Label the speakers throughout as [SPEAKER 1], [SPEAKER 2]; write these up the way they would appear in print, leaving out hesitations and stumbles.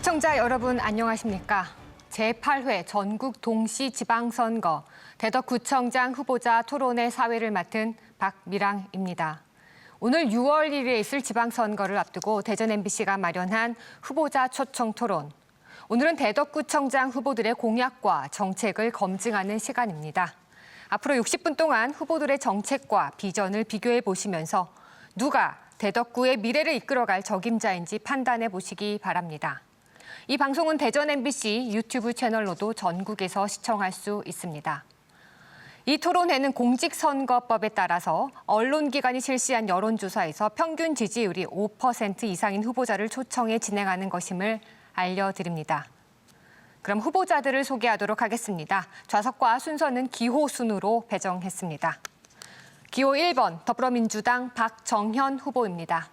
[SPEAKER 1] 시청자 여러분 안녕하십니까? 제8회 전국 동시지방선거 대덕구청장 후보자 토론회 사회를 맡은 박미랑입니다. 오늘 6월 1일에 있을 지방선거를 앞두고 대전 MBC가 마련한 후보자 초청 토론. 오늘은 대덕구청장 후보들의 공약과 정책을 검증하는 시간입니다. 앞으로 60분 동안 후보들의 정책과 비전을 비교해 보시면서 누가 대덕구의 미래를 이끌어갈 적임자인지 판단해 보시기 바랍니다. 이 방송은 대전 MBC 유튜브 채널로도 전국에서 시청할 수 있습니다. 이 토론회는 공직선거법에 따라서 언론기관이 실시한 여론조사에서 평균 지지율이 5% 이상인 후보자를 초청해 진행하는 것임을 알려드립니다. 그럼 후보자들을 소개하도록 하겠습니다. 좌석과 순서는 기호 순으로 배정했습니다. 기호 1번 더불어민주당 박정현 후보입니다.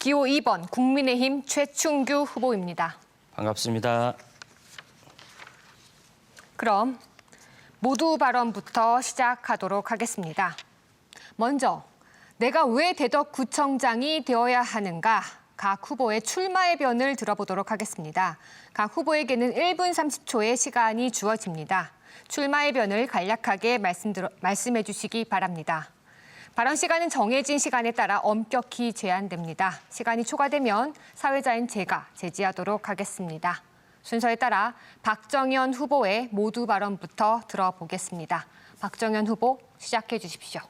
[SPEAKER 1] 기호 2번 국민의힘 최충규 후보입니다.
[SPEAKER 2] 반갑습니다.
[SPEAKER 1] 그럼 모두 발언부터 시작하도록 하겠습니다. 먼저 내가 왜 대덕구청장이 되어야 하는가? 각 후보의 출마의 변을 들어보도록 하겠습니다. 각 후보에게는 1분 30초의 시간이 주어집니다. 출마의 변을 간략하게 말씀해 주시기 바랍니다. 발언 시간은 정해진 시간에 따라 엄격히 제한됩니다. 시간이 초과되면 사회자인 제가 제지하도록 하겠습니다. 순서에 따라 박정현 후보의 모두 발언부터 들어보겠습니다. 박정현 후보 시작해 주십시오.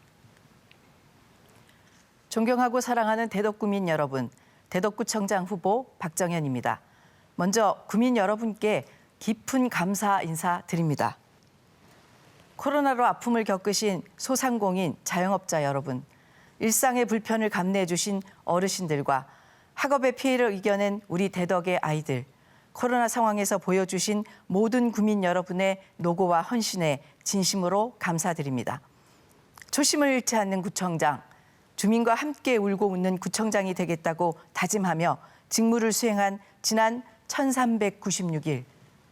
[SPEAKER 3] 존경하고 사랑하는 대덕구민 여러분, 대덕구청장 후보 박정현입니다. 먼저 구민 여러분께 깊은 감사 인사드립니다. 코로나로 아픔을 겪으신 소상공인, 자영업자 여러분, 일상의 불편을 감내해 주신 어르신들과 학업의 피해를 이겨낸 우리 대덕의 아이들, 코로나 상황에서 보여주신 모든 구민 여러분의 노고와 헌신에 진심으로 감사드립니다. 초심을 잃지 않는 구청장, 주민과 함께 울고 웃는 구청장이 되겠다고 다짐하며 직무를 수행한 지난 1396일,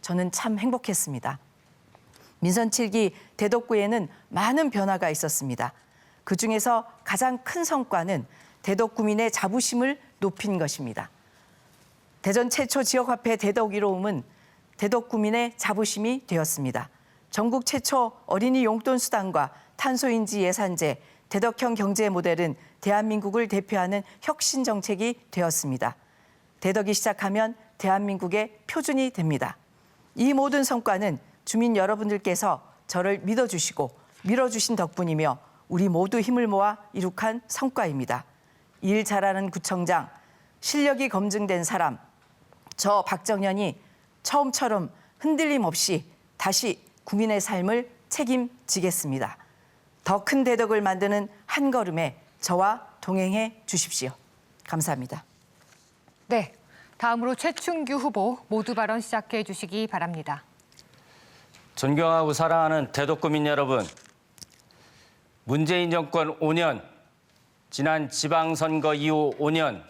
[SPEAKER 3] 저는 참 행복했습니다. 민선 7기 대덕구에는 많은 변화가 있었습니다. 그중에서 가장 큰 성과는 대덕구민의 자부심을 높인 것입니다. 대전 최초 지역화폐 대덕이로움은 대덕구민의 자부심이 되었습니다. 전국 최초 어린이 용돈 수당과 탄소인지 예산제, 대덕형 경제 모델은 대한민국을 대표하는 혁신 정책이 되었습니다. 대덕이 시작하면 대한민국의 표준이 됩니다. 이 모든 성과는 주민 여러분들께서 저를 믿어주시고 밀어주신 덕분이며 우리 모두 힘을 모아 이룩한 성과입니다. 일 잘하는 구청장, 실력이 검증된 사람, 저 박정현이 처음처럼 흔들림 없이 다시 국민의 삶을 책임지겠습니다. 더 큰 대덕을 만드는 한 걸음에 저와 동행해 주십시오. 감사합니다.
[SPEAKER 1] 네, 다음으로 최충규 후보 모두 발언 시작해 주시기 바랍니다.
[SPEAKER 2] 존경하고 사랑하는 대덕구민 여러분, 문재인 정권 5년, 지난 지방선거 이후 5년,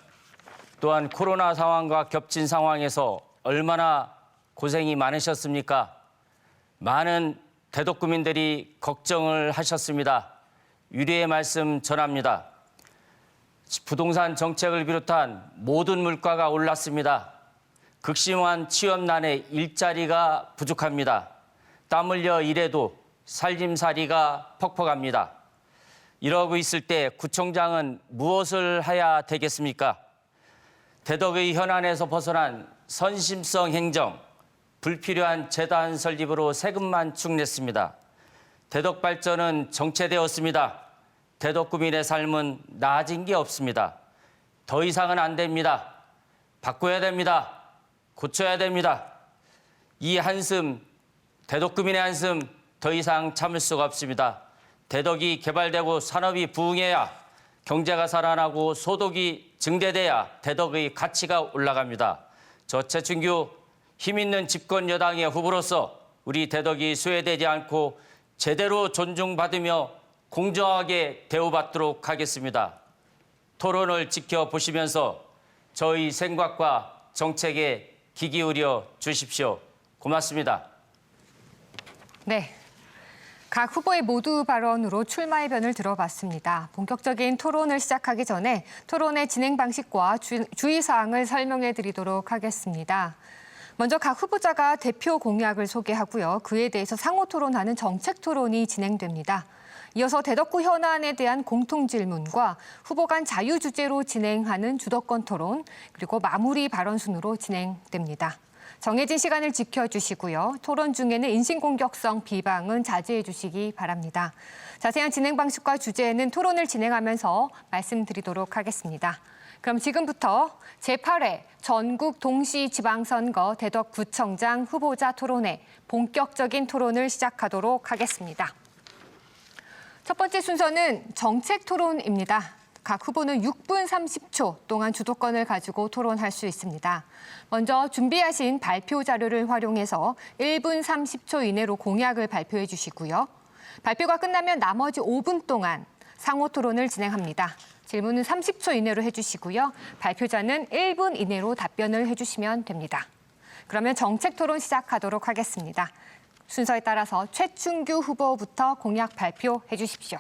[SPEAKER 2] 또한 코로나 상황과 겹친 상황에서 얼마나 고생이 많으셨습니까? 많은 대덕구민들이 걱정을 하셨습니다. 위로의 말씀 전합니다. 부동산 정책을 비롯한 모든 물가가 올랐습니다. 극심한 취업난에 일자리가 부족합니다. 땀 흘려 일해도 살림살이가 퍽퍽합니다. 이러고 있을 때 구청장은 무엇을 해야 되겠습니까? 대덕의 현안에서 벗어난 선심성 행정, 불필요한 재단 설립으로 세금만 축냈습니다. 대덕 발전은 정체되었습니다. 대덕구민의 삶은 나아진 게 없습니다. 더 이상은 안 됩니다. 바꿔야 됩니다. 고쳐야 됩니다. 이 한숨, 대덕구민의 한숨 더 이상 참을 수가 없습니다. 대덕이 개발되고 산업이 부흥해야 경제가 살아나고 소득이 증대돼야 대덕의 가치가 올라갑니다. 저 최충규 힘있는 집권 여당의 후보로서 우리 대덕이 소외되지 않고 제대로 존중받으며 공정하게 대우받도록 하겠습니다. 토론을 지켜보시면서 저희 생각과 정책에 귀 기울여 주십시오. 고맙습니다.
[SPEAKER 1] 네, 각 후보의 모두 발언으로 출마의 변을 들어봤습니다. 본격적인 토론을 시작하기 전에 토론의 진행 방식과 주의사항을 설명해 드리도록 하겠습니다. 먼저 각 후보자가 대표 공약을 소개하고요. 그에 대해서 상호 토론하는 정책 토론이 진행됩니다. 이어서 대덕구 현안에 대한 공통 질문과 후보 간 자유 주제로 진행하는 주도권 토론, 그리고 마무리 발언 순으로 진행됩니다. 정해진 시간을 지켜주시고요. 토론 중에는 인신공격성 비방은 자제해 주시기 바랍니다. 자세한 진행 방식과 주제는 토론을 진행하면서 말씀드리도록 하겠습니다. 그럼 지금부터 제8회 전국 동시지방선거 대덕구청장 후보자 토론회 본격적인 토론을 시작하도록 하겠습니다. 첫 번째 순서는 정책 토론입니다. 각 후보는 6분 30초 동안 주도권을 가지고 토론할 수 있습니다. 먼저 준비하신 발표 자료를 활용해서 1분 30초 이내로 공약을 발표해 주시고요. 발표가 끝나면 나머지 5분 동안 상호 토론을 진행합니다. 질문은 30초 이내로 해주시고요. 발표자는 1분 이내로 답변을 해주시면 됩니다. 그러면 정책 토론 시작하도록 하겠습니다. 순서에 따라서 최충규 후보부터 공약 발표해 주십시오.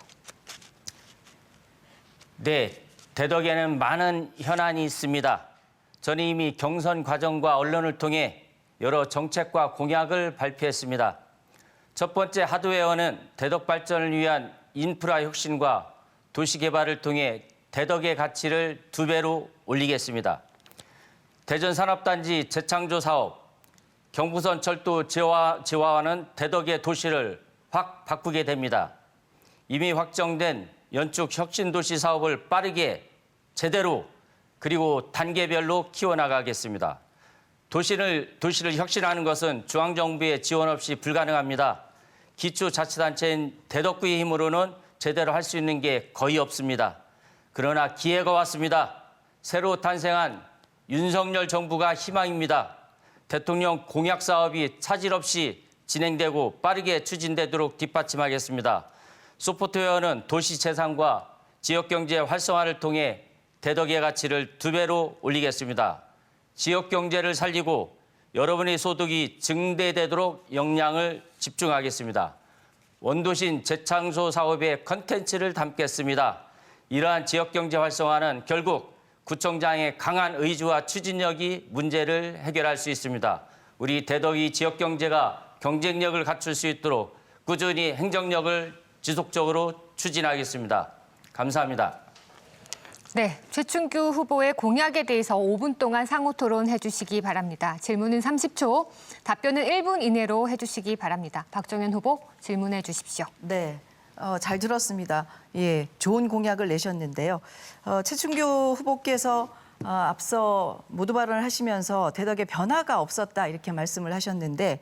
[SPEAKER 2] 네, 대덕에는 많은 현안이 있습니다. 저는 이미 경선 과정과 언론을 통해 여러 정책과 공약을 발표했습니다. 첫 번째 하드웨어는 대덕 발전을 위한 인프라 혁신과 도시 개발을 통해 대덕의 가치를 2배로 올리겠습니다. 대전 산업단지 재창조 사업, 경부선 철도 재화와는 대덕의 도시를 확 바꾸게 됩니다. 이미 확정된 연축 혁신도시 사업을 빠르게 제대로 그리고 단계별로 키워나가겠습니다. 도시를 혁신하는 것은 중앙정부의 지원 없이 불가능합니다. 기초자치단체인 대덕구의 힘으로는 제대로 할 수 있는 게 거의 없습니다. 그러나 기회가 왔습니다. 새로 탄생한 윤석열 정부가 희망입니다. 대통령 공약 사업이 차질 없이 진행되고 빠르게 추진되도록 뒷받침하겠습니다. 소프트웨어는 도시 재산과 지역경제 활성화를 통해 대덕의 가치를 2배로 올리겠습니다. 지역경제를 살리고 여러분의 소득이 증대되도록 역량을 집중하겠습니다. 원도심 재창조 사업의 컨텐츠를 담겠습니다. 이러한 지역경제 활성화는 결국 구청장의 강한 의지와 추진력이 문제를 해결할 수 있습니다. 우리 대덕이 지역경제가 경쟁력을 갖출 수 있도록 꾸준히 행정력을 지속적으로 추진하겠습니다. 감사합니다.
[SPEAKER 1] 네, 최충규 후보의 공약에 대해서 5분 동안 상호 토론해 주시기 바랍니다. 질문은 30초, 답변은 1분 이내로 해주시기 바랍니다. 박정현 후보 질문해 주십시오.
[SPEAKER 3] 네, 잘 들었습니다. 예, 좋은 공약을 내셨는데요. 최충규 후보께서 앞서 모두 발언을 하시면서 대덕에 변화가 없었다 이렇게 말씀을 하셨는데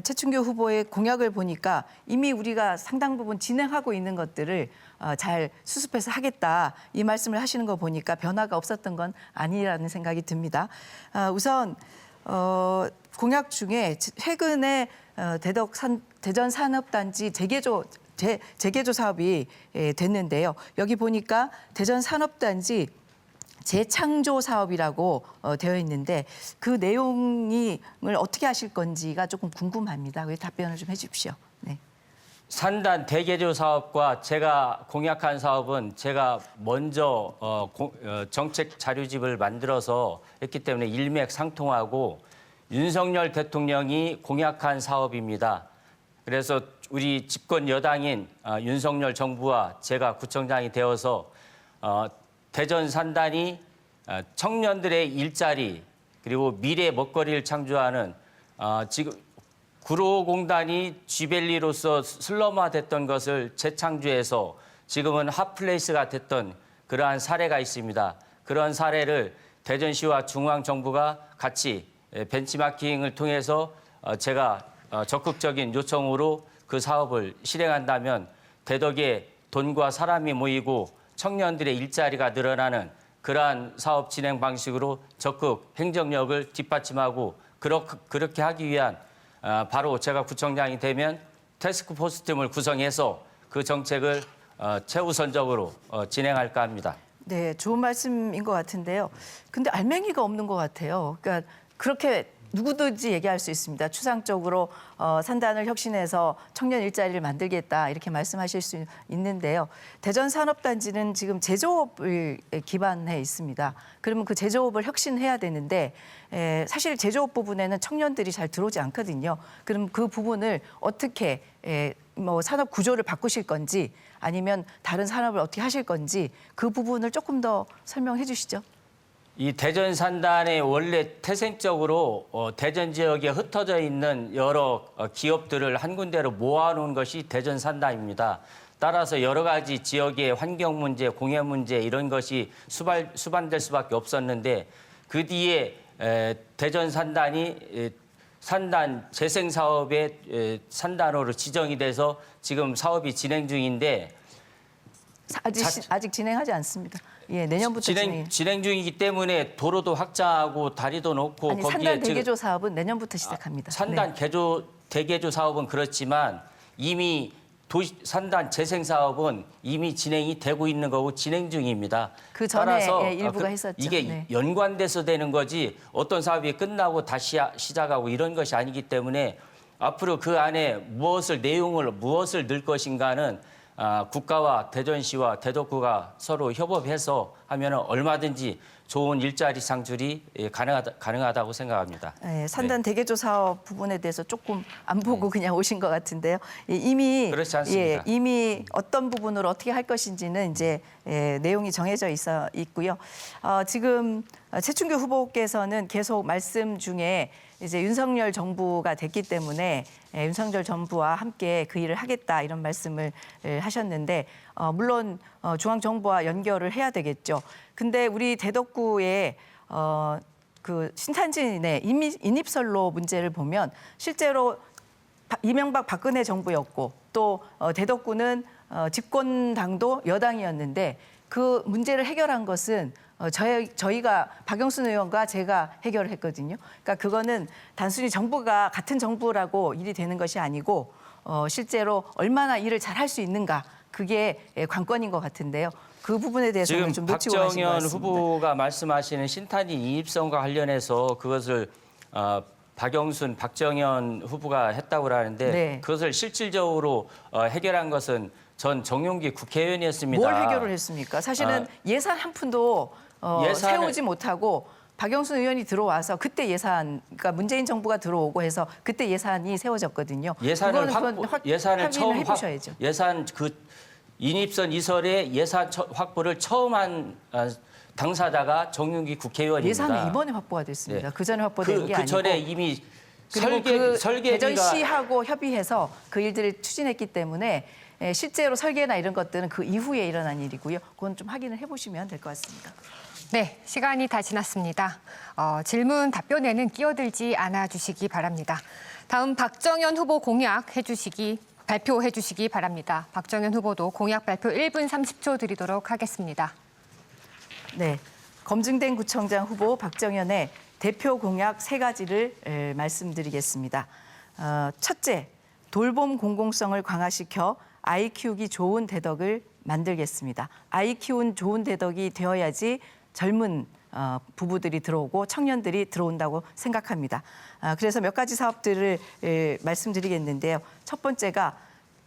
[SPEAKER 3] 최충규 후보의 공약을 보니까 이미 우리가 상당 부분 진행하고 있는 것들을 잘 수습해서 하겠다 이 말씀을 하시는 거 보니까 변화가 없었던 건 아니라는 생각이 듭니다. 우선 공약 중에 최근에 대전 산업단지 재개조 사업이 됐는데요. 여기 보니까 대전 산업단지 재창조 사업이라고 되어 있는데 그 내용을 어떻게 하실 건지가 조금 궁금합니다. 왜 답변을 좀 해주십시오. 네.
[SPEAKER 2] 산단 대개조 사업과 제가 공약한 사업은 제가 먼저 정책 자료집을 만들어서 했기 때문에 일맥상통하고 윤석열 대통령이 공약한 사업입니다. 그래서 우리 집권 여당인 윤석열 정부와 제가 구청장이 되어서 대전 산단이 청년들의 일자리 그리고 미래 먹거리를 창조하는 지금 구로공단이 쥐밸리로서 슬럼화됐던 것을 재창조해서 지금은 핫플레이스가 됐던 그러한 사례가 있습니다. 그런 사례를 대전시와 중앙정부가 같이 벤치마킹을 통해서 제가 적극적인 요청으로 그 사업을 실행한다면 대덕에 돈과 사람이 모이고 청년들의 일자리가 늘어나는 그러한 사업 진행 방식으로 적극 행정력을 뒷받침하고 그렇게 하기 위한 바로 제가 구청장이 되면 태스크포스 팀을 구성해서 그 정책을 최우선적으로 진행할까 합니다.
[SPEAKER 3] 네, 좋은 말씀인 것 같은데요. 근데 알맹이가 없는 것 같아요. 그러니까 그렇게 누구든지 얘기할 수 있습니다. 추상적으로 산단을 혁신해서 청년 일자리를 만들겠다 이렇게 말씀하실 수 있는데요. 대전 산업단지는 지금 제조업을 기반해 있습니다. 그러면 그 제조업을 혁신해야 되는데 사실 제조업 부분에는 청년들이 잘 들어오지 않거든요. 그럼 그 부분을 어떻게 뭐 산업 구조를 바꾸실 건지 아니면 다른 산업을 어떻게 하실 건지 그 부분을 조금 더 설명해 주시죠.
[SPEAKER 2] 이 대전 산단에 원래 태생적으로 대전 지역에 흩어져 있는 여러 기업들을 한 군데로 모아놓은 것이 대전 산단입니다. 따라서 여러 가지 지역의 환경 문제, 공해 문제 이런 것이 수반될 수밖에 없었는데 그 뒤에 대전 산단이 산단 재생 사업의 산단으로 지정이 돼서 지금 사업이 진행 중인데
[SPEAKER 3] 아직 진행하지 않습니다. 예, 내년부터
[SPEAKER 2] 진행 중이기 때문에 도로도 확장하고 다리도 놓고
[SPEAKER 3] 아니, 산단 대개조 사업은 내년부터 시작합니다.
[SPEAKER 2] 산단 대개조 사업은 그렇지만 이미 산단 재생 사업은 이미 진행이 되고 있는 거고 진행 중입니다.
[SPEAKER 3] 그 전에
[SPEAKER 2] 따라서
[SPEAKER 3] 일부가 했었죠.
[SPEAKER 2] 이게
[SPEAKER 3] 네.
[SPEAKER 2] 연관돼서 되는 거지 어떤 사업이 끝나고 다시 시작하고 이런 것이 아니기 때문에 앞으로 그 안에 무엇을 넣을 것인가는 국가와 대전시와 대덕구가 서로 협업해서 하면 얼마든지 좋은 일자리 창출이 가능하다고 생각합니다.
[SPEAKER 3] 네, 산단 대개조 사업 부분에 대해서 조금 안 보고 그냥 오신 것 같은데요. 이미
[SPEAKER 2] 그렇지 않습니다.
[SPEAKER 3] 이미 어떤 부분으로 어떻게 할 것인지는 이제 내용이 정해져 있고요. 지금 최충규 후보께서는 계속 말씀 중에 이제 윤석열 정부가 됐기 때문에 윤석열 정부와 함께 그 일을 하겠다 이런 말씀을 하셨는데 물론 중앙정부와 연결을 해야 되겠죠. 근데 우리 대덕구에 그 신탄진의 인입선로 문제를 보면 실제로 이명박 박근혜 정부였고 또 대덕구는 집권당도 여당이었는데 그 문제를 해결한 것은 저희가 박영순 의원과 제가 해결을 했거든요. 그러니까 그거는 단순히 정부가 같은 정부라고 일이 되는 것이 아니고 실제로 얼마나 일을 잘 할 수 있는가 그게 관건인 것 같은데요. 그 부분에 대해서는 좀 놓치고 가신 것
[SPEAKER 2] 박정현
[SPEAKER 3] 같습니다.
[SPEAKER 2] 후보가 말씀하시는 신탄진 인입선과 관련해서 그것을 박정현 후보가 했다고 하는데
[SPEAKER 3] 네.
[SPEAKER 2] 그것을 실질적으로 해결한 것은 전 정용기 국회의원이었습니다.
[SPEAKER 3] 뭘 해결을 했습니까? 사실은 예산 한 푼도 세우지 못하고 박영순 의원이 들어와서 그때 그러니까 문재인 정부가 들어오고 해서 그때 예산이 세워졌거든요.
[SPEAKER 2] 예산을 처음
[SPEAKER 3] 해보셔야죠.
[SPEAKER 2] 예산 인입선 이설의 예산 확보를 처음 한 당사자가 정용기 국회의원입니다.
[SPEAKER 3] 예산은 이번에 확보가 됐습니다.
[SPEAKER 2] 네.
[SPEAKER 3] 그 전에 확보된 게 아니고.
[SPEAKER 2] 그 전에 이미
[SPEAKER 3] 그리고
[SPEAKER 2] 설계비가
[SPEAKER 3] 대전시하고 협의해서 그 일들을 추진했기 때문에 실제로 설계나 이런 것들은 그 이후에 일어난 일이고요. 그건 좀 확인을 해보시면 될 것 같습니다.
[SPEAKER 1] 네, 시간이 다 지났습니다. 질문 답변에는 끼어들지 않아 주시기 바랍니다. 다음 박정현 후보 발표해 주시기 바랍니다. 박정현 후보도 공약 발표 1분 30초 드리도록 하겠습니다.
[SPEAKER 3] 네, 검증된 구청장 후보 박정현의 대표 공약 3가지를 말씀드리겠습니다. 첫째, 돌봄 공공성을 강화시켜 아이 키우기 좋은 대덕을 만들겠습니다. 아이 키운 좋은 대덕이 되어야지 젊은 부부들이 들어오고 청년들이 들어온다고 생각합니다. 그래서 몇 가지 사업들을 말씀드리겠는데요. 첫 번째가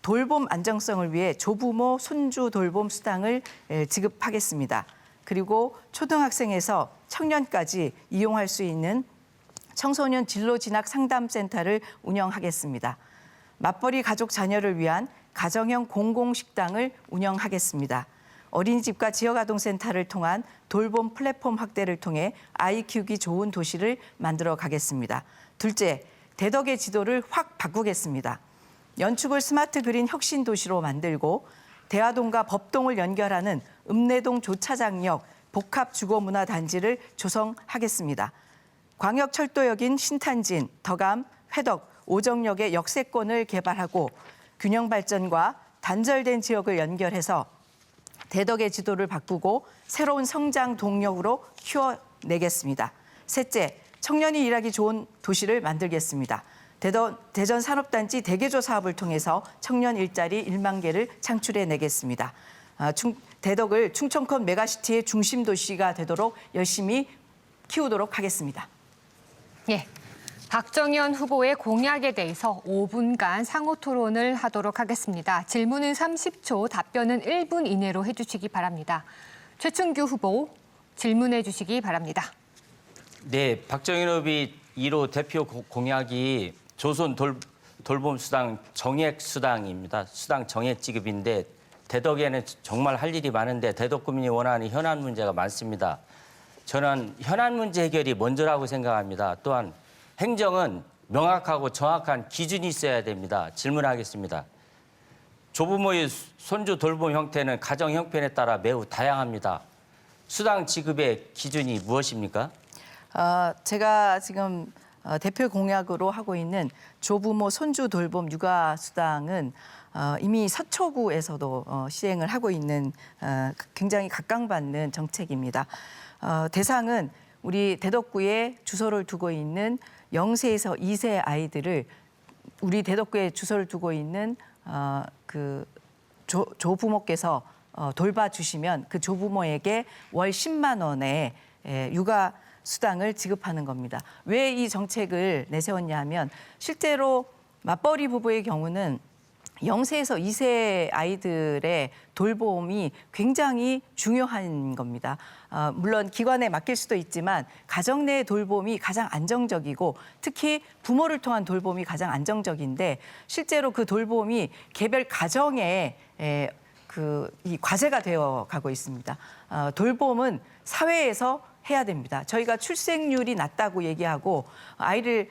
[SPEAKER 3] 돌봄 안정성을 위해 조부모 손주 돌봄 수당을 지급하겠습니다. 그리고 초등학생에서 청년까지 이용할 수 있는 청소년 진로 진학 상담센터를 운영하겠습니다. 맞벌이 가족 자녀를 위한 가정형 공공식당을 운영하겠습니다. 어린이집과 지역아동센터를 통한 돌봄 플랫폼 확대를 통해 아이 키우기 좋은 도시를 만들어 가겠습니다. 둘째, 대덕의 지도를 확 바꾸겠습니다. 연축을 스마트 그린 혁신 도시로 만들고 대화동과 법동을 연결하는 읍내동 조차장역 복합 주거문화 단지를 조성하겠습니다. 광역철도역인 신탄진, 덕암, 회덕, 오정역의 역세권을 개발하고 균형 발전과 단절된 지역을 연결해서 대덕의 지도를 바꾸고 새로운 성장 동력으로 키워내겠습니다. 셋째, 청년이 일하기 좋은 도시를 만들겠습니다. 대전 산업단지 대개조 사업을 통해서 청년 일자리 1만 개를 창출해내겠습니다. 대덕을 충청권 메가시티의 중심 도시가 되도록 열심히 키우도록 하겠습니다.
[SPEAKER 1] 예, 박정현 후보의 공약에 대해서 5분간 상호 토론을 하도록 하겠습니다. 질문은 30초, 답변은 1분 이내로 해주시기 바랍니다. 최춘규 후보, 질문해 주시기 바랍니다.
[SPEAKER 2] 네, 박정현 후보의 1호 대표 공약이 조선 돌봄 수당 정액 수당입니다. 수당 정액 지급인데 대덕에는 정말 할 일이 많은데 대덕구민이 원하는 현안 문제가 많습니다. 저는 현안 문제 해결이 먼저라고 생각합니다. 또한 행정은 명확하고 정확한 기준이 있어야 됩니다. 질문하겠습니다. 조부모의 손주 돌봄 형태는 가정 형편에 따라 매우 다양합니다. 수당 지급의 기준이 무엇입니까?
[SPEAKER 3] 제가 지금 대표 공약으로 하고 있는 조부모 손주 돌봄 육아 수당은 이미 서초구에서도 시행을 하고 있는 굉장히 각광받는 정책입니다. 대상은 우리 대덕구에 주소를 두고 있는 0세에서 2세 아이들을 우리 대덕구에 주소를 두고 있는 그 조부모께서 돌봐주시면 그 조부모에게 월 10만 원의 육아 수당을 지급하는 겁니다. 왜 이 정책을 내세웠냐 하면 실제로 맞벌이 부부의 경우는 0세에서 2세 아이들의 돌봄이 굉장히 중요한 겁니다. 물론 기관에 맡길 수도 있지만 가정 내 돌봄이 가장 안정적이고 특히 부모를 통한 돌봄이 가장 안정적인데 실제로 그 돌봄이 개별 가정에 이 과제가 되어 가고 있습니다. 돌봄은 사회에서 해야 됩니다. 저희가 출생률이 낮다고 얘기하고 아이를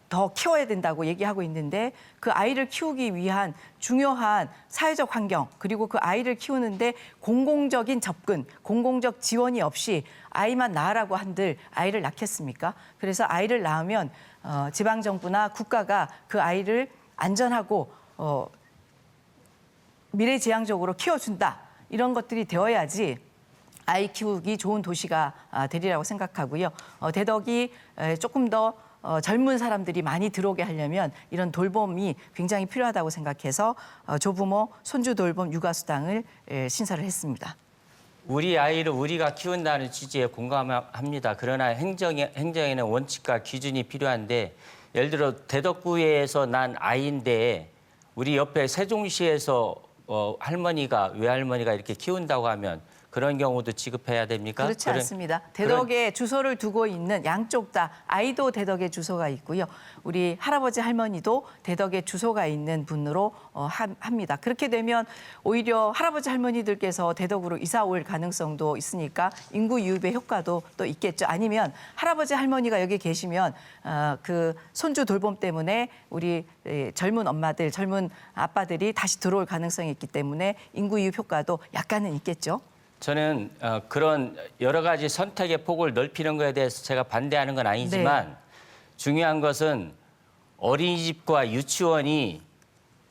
[SPEAKER 3] 더 키워야 된다고 얘기하고 있는데 그 아이를 키우기 위한 중요한 사회적 환경 그리고 그 아이를 키우는데 공공적인 접근, 공공적 지원이 없이 아이만 낳으라고 한들 아이를 낳겠습니까? 그래서 아이를 낳으면 지방정부나 국가가 그 아이를 안전하고 미래지향적으로 키워준다. 이런 것들이 되어야지 아이 키우기 좋은 도시가 되리라고 생각하고요. 대덕이 조금 더 젊은 사람들이 많이 들어오게 하려면 이런 돌봄이 굉장히 필요하다고 생각해서 조부모 손주 돌봄 육아 수당을 신설을 했습니다.
[SPEAKER 2] 우리 아이를 우리가 키운다는 취지에 공감합니다. 그러나 행정에는 원칙과 기준이 필요한데 예를 들어 대덕구에서 난 아이인데 우리 옆에 세종시에서 할머니가 외할머니가 이렇게 키운다고 하면 그런 경우도 지급해야 됩니까?
[SPEAKER 3] 그렇지 않습니다. 대덕에 주소를 두고 있는 양쪽 다 아이도 대덕에 주소가 있고요. 우리 할아버지 할머니도 대덕에 주소가 있는 분으로 합니다. 그렇게 되면 오히려 할아버지 할머니들께서 대덕으로 이사 올 가능성도 있으니까 인구 유입의 효과도 또 있겠죠. 아니면 할아버지 할머니가 여기 계시면 그 손주 돌봄 때문에 우리 젊은 엄마들, 젊은 아빠들이 다시 들어올 가능성이 있기 때문에 인구 유입 효과도 약간은 있겠죠.
[SPEAKER 2] 저는 그런 여러 가지 선택의 폭을 넓히는 것에 대해서 제가 반대하는 건 아니지만
[SPEAKER 3] 네.
[SPEAKER 2] 중요한 것은 어린이집과 유치원이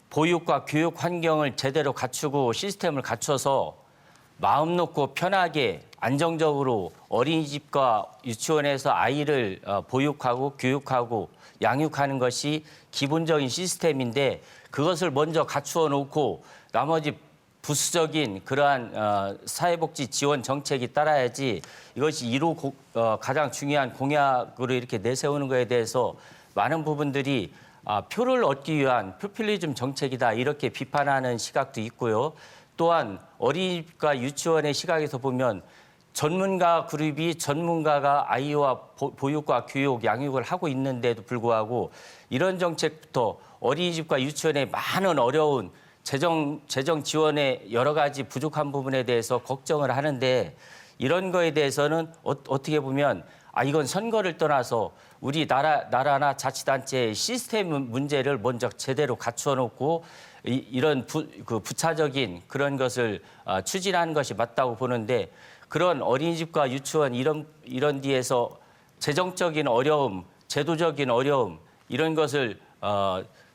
[SPEAKER 2] 보육과 교육 환경을 제대로 갖추고 시스템을 갖춰서 마음 놓고 편하게 안정적으로 어린이집과 유치원에서 아이를 보육하고 교육하고 양육하는 것이 기본적인 시스템인데 그것을 먼저 갖추어 놓고 나머지 부수적인 그러한 사회복지 지원 정책이 따라야지 이것이 1호 가장 중요한 공약으로 이렇게 내세우는 것에 대해서 많은 부분들이 표를 얻기 위한 포퓰리즘 정책이다 이렇게 비판하는 시각도 있고요. 또한 어린이집과 유치원의 시각에서 보면 전문가 그룹이 전문가가 아이와 보육과 교육, 양육을 하고 있는데도 불구하고 이런 정책부터 어린이집과 유치원의 많은 어려운 재정 지원의 여러 가지 부족한 부분에 대해서 걱정을 하는데 이런 거에 대해서는 어떻게 보면 이건 선거를 떠나서 우리 나라나 자치단체의 시스템 문제를 먼저 제대로 갖추어 놓고 이런 부차적인 그런 것을 추진하는 것이 맞다고 보는데 그런 어린이집과 유치원 이런 뒤에서 재정적인 어려움, 제도적인 어려움 이런 것을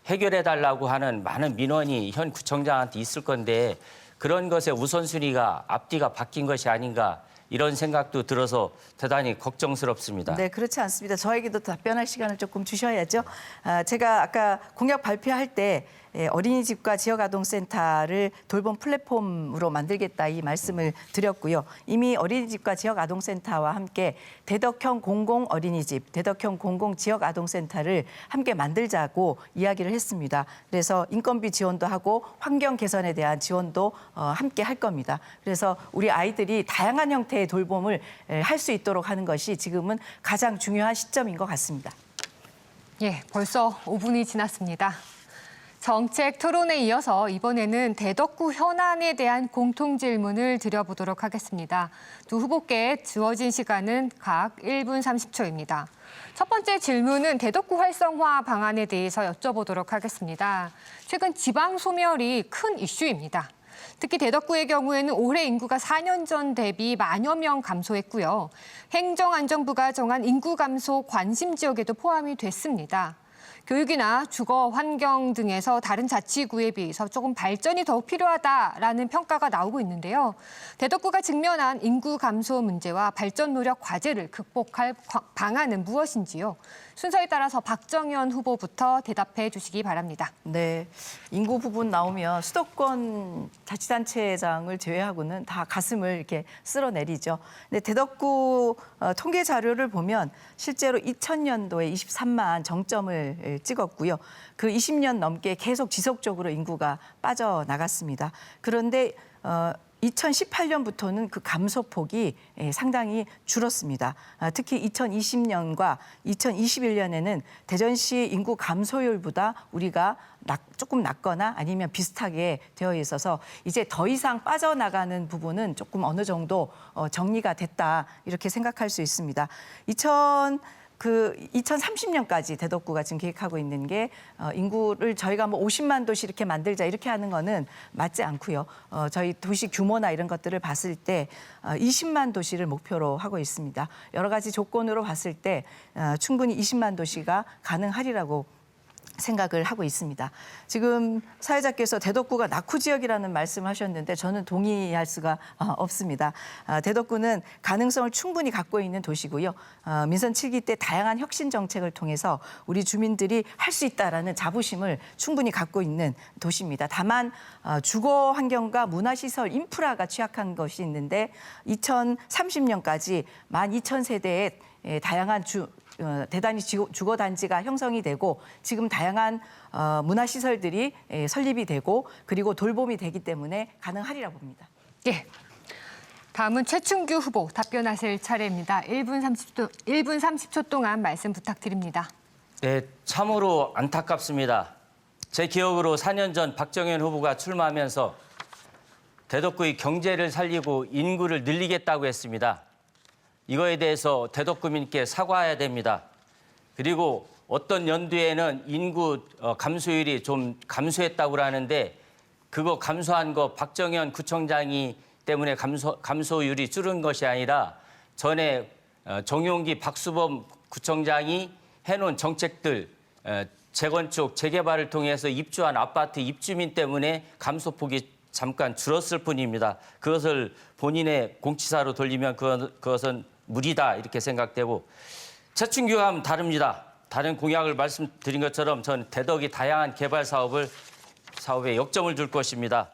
[SPEAKER 2] 해결해달라고 하는 많은 민원이 현 구청장한테 있을 건데 그런 것의 우선순위가 앞뒤가 바뀐 것이 아닌가 이런 생각도 들어서 대단히 걱정스럽습니다.
[SPEAKER 3] 네, 그렇지 않습니다. 저에게도 답변할 시간을 조금 주셔야죠. 제가 아까 공약 발표할 때 어린이집과 지역아동센터를 돌봄 플랫폼으로 만들겠다 이 말씀을 드렸고요. 이미 어린이집과 지역아동센터와 함께 대덕형 공공 어린이집, 대덕형 공공 지역아동센터를 함께 만들자고 이야기를 했습니다. 그래서 인건비 지원도 하고 환경 개선에 대한 지원도 함께 할 겁니다. 그래서 우리 아이들이 다양한 형태의 돌봄을 할 수 있도록 하는 것이 지금은 가장 중요한 시점인 것 같습니다.
[SPEAKER 1] 예, 벌써 5분이 지났습니다. 정책 토론에 이어서 이번에는 대덕구 현안에 대한 공통 질문을 드려보도록 하겠습니다. 두 후보께 주어진 시간은 각 1분 30초입니다. 첫 번째 질문은 대덕구 활성화 방안에 대해서 여쭤보도록 하겠습니다. 최근 지방 소멸이 큰 이슈입니다. 특히 대덕구의 경우에는 올해 인구가 4년 전 대비 만여 명 감소했고요. 행정안전부가 정한 인구 감소 관심 지역에도 포함이 됐습니다. 교육이나 주거 환경 등에서 다른 자치구에 비해서 조금 발전이 더욱 필요하다라는 평가가 나오고 있는데요. 대덕구가 직면한 인구 감소 문제와 발전 노력 과제를 극복할 방안은 무엇인지요? 순서에 따라서 박정현 후보부터 대답해 주시기 바랍니다.
[SPEAKER 3] 네, 인구 부분 나오면 수도권 자치단체장을 제외하고는 다 가슴을 이렇게 쓸어내리죠. 근데 대덕구 통계 자료를 보면 실제로 2000년도에 23만 정점을 찍었고요. 그 20년 넘게 계속 지속적으로 인구가 빠져나갔습니다. 그런데 2018년부터는 그 감소폭이 상당히 줄었습니다. 특히 2020년과 2021년에는 대전시 인구 감소율보다 우리가 조금 낮거나 아니면 비슷하게 되어 있어서 이제 더 이상 빠져나가는 부분은 조금 어느 정도 정리가 됐다 이렇게 생각할 수 있습니다. 2030년까지 대덕구가 지금 계획하고 있는 게 인구를 저희가 뭐 50만 도시 이렇게 만들자 이렇게 하는 거는 맞지 않고요. 저희 도시 규모나 이런 것들을 봤을 때 20만 도시를 목표로 하고 있습니다. 여러 가지 조건으로 봤을 때 충분히 20만 도시가 가능하리라고 생각을 하고 있습니다. 지금 사회자께서 대덕구가 낙후 지역이라는 말씀하셨는데 저는 동의할 수가 없습니다. 대덕구는 가능성을 충분히 갖고 있는 도시고요. 민선 7기 때 다양한 혁신 정책을 통해서 우리 주민들이 할 수 있다라는 자부심을 충분히 갖고 있는 도시입니다. 다만 주거 환경과 문화시설 인프라가 취약한 것이 있는데 2030년까지 12,000세대의 다양한 대단히 주거 단지가 형성이 되고 지금 다양한 문화시설들이 설립이 되고 그리고 돌봄이 되기 때문에 가능하리라 봅니다.
[SPEAKER 1] 예. 다음은 최충규 후보 답변하실 차례입니다. 1분 30초 동안 말씀 부탁드립니다.
[SPEAKER 2] 네, 참으로 안타깝습니다. 제 기억으로 4년 전 박정현 후보가 출마하면서 대덕구의 경제를 살리고 인구를 늘리겠다고 했습니다. 이거에 대해서 대덕구민께 사과해야 됩니다. 그리고 어떤 연도에는 인구 감소율이 좀 감소했다고 하는데 그거 감소한 거 박정현 구청장이 때문에 감소율이 줄은 것이 아니라 전에 정용기 박수범 구청장이 해놓은 정책들 재건축, 재개발을 통해서 입주한 아파트 입주민 때문에 감소폭이 잠깐 줄었을 뿐입니다. 그것을 본인의 공치사로 돌리면 그것은 무리다 이렇게 생각되고 최충규와는 다릅니다. 다른 공약을 말씀드린 것처럼 전 대덕이 다양한 개발 사업에 역점을 줄 것입니다.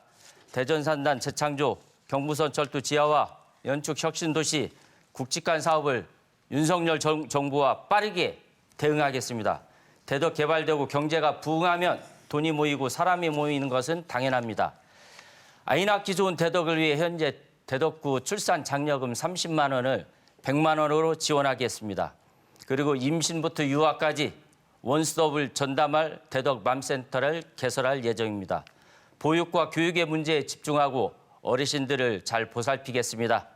[SPEAKER 2] 대전산단 재창조, 경부선 철도 지하화, 연축 혁신도시, 국직간 사업을 윤석열 정부와 빠르게 대응하겠습니다. 대덕 개발되고 경제가 부흥하면 돈이 모이고 사람이 모이는 것은 당연합니다. 아이 낳기 좋은 대덕을 위해 현재 대덕구 출산 장려금 30만 원을 100만 원으로 지원하겠습니다. 그리고 임신부터 유아까지 원스톱을 전담할 대덕 맘센터를 개설할 예정입니다. 보육과 교육의 문제에 집중하고 어르신들을 잘 보살피겠습니다.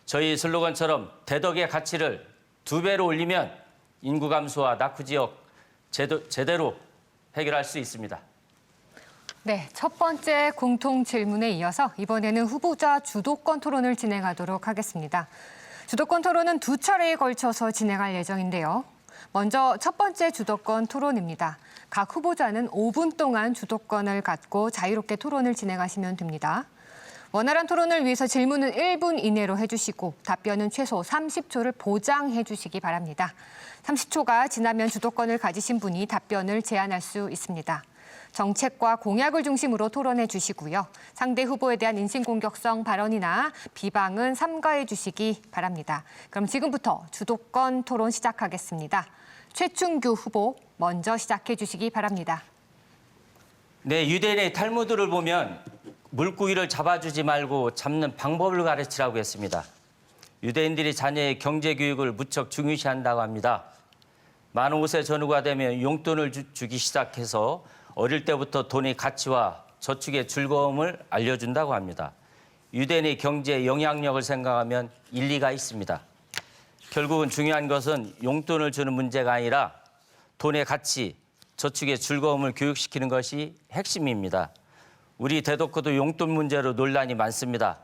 [SPEAKER 2] 저희 슬로건처럼 대덕의 가치를 2배로 올리면 인구 감소와 낙후 지역 제대로 해결할 수 있습니다.
[SPEAKER 1] 네, 첫 번째 공통 질문에 이어서 이번에는 후보자 주도권 토론을 진행하도록 하겠습니다. 주도권 토론은 2차례에 걸쳐서 진행할 예정인데요. 먼저 첫 번째 주도권 토론입니다. 각 후보자는 5분 동안 주도권을 갖고 자유롭게 토론을 진행하시면 됩니다. 원활한 토론을 위해서 질문은 1분 이내로 해주시고 답변은 최소 30초를 보장해 주시기 바랍니다. 30초가 지나면 주도권을 가지신 분이 답변을 제한할 수 있습니다. 정책과 공약을 중심으로 토론해 주시고요. 상대 후보에 대한 인신공격성 발언이나 비방은 삼가해 주시기 바랍니다. 그럼 지금부터 주도권 토론 시작하겠습니다. 최충규 후보 먼저 시작해 주시기 바랍니다.
[SPEAKER 2] 네, 유대인의 탈무드를 보면 물고기를 잡아주지 말고 잡는 방법을 가르치라고 했습니다. 유대인들이 자녀의 경제교육을 무척 중요시한다고 합니다. 만 5세 전후가 되면 용돈을 주기 시작해서 어릴 때부터 돈의 가치와 저축의 즐거움을 알려준다고 합니다. 유대인의 경제 영향력을 생각하면 일리가 있습니다. 결국은 중요한 것은 용돈을 주는 문제가 아니라 돈의 가치, 저축의 즐거움을 교육시키는 것이 핵심입니다. 우리 대덕구도 용돈 문제로 논란이 많습니다.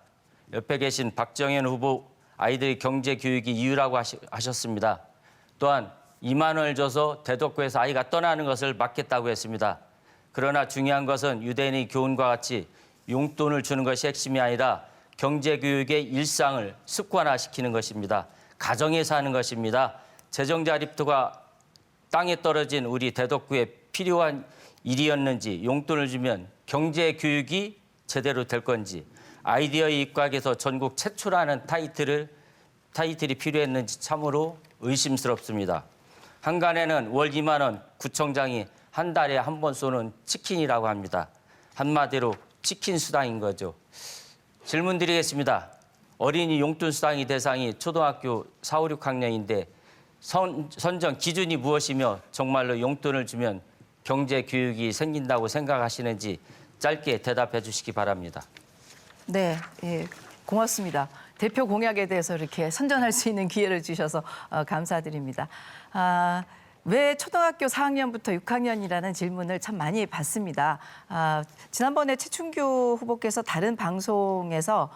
[SPEAKER 2] 옆에 계신 박정현 후보 아이들의 경제 교육이 이유라고 하셨습니다. 또한 2만 원을 줘서 대덕구에서 아이가 떠나는 것을 막겠다고 했습니다. 그러나 중요한 것은 유대인의 교훈과 같이 용돈을 주는 것이 핵심이 아니라 경제 교육의 일상을 습관화시키는 것입니다. 가정에서 하는 것입니다. 재정자립도가 땅에 떨어진 우리 대덕구에 필요한 일이었는지 용돈을 주면 경제 교육이 제대로 될 건지 아이디어의 입각에서 전국 최초라는 타이틀이 필요했는지 참으로 의심스럽습니다. 한간에는 월 2만 원 구청장이 한 달에 한 번 쏘는 치킨이라고 합니다. 한마디로 치킨 수당인 거죠. 질문 드리겠습니다. 어린이 용돈 수당의 대상이 초등학교 4, 5, 6학년인데 선정 기준이 무엇이며 정말로 용돈을 주면 경제 교육이 생긴다고 생각하시는지 짧게 대답해 주시기 바랍니다.
[SPEAKER 3] 네, 예, 고맙습니다. 대표 공약에 대해서 이렇게 선전할 수 있는 기회를 주셔서 감사드립니다. 왜 초등학교 4학년부터 6학년이라는 질문을 참 많이 받습니다. 지난번에 최충규 후보께서 다른 방송에서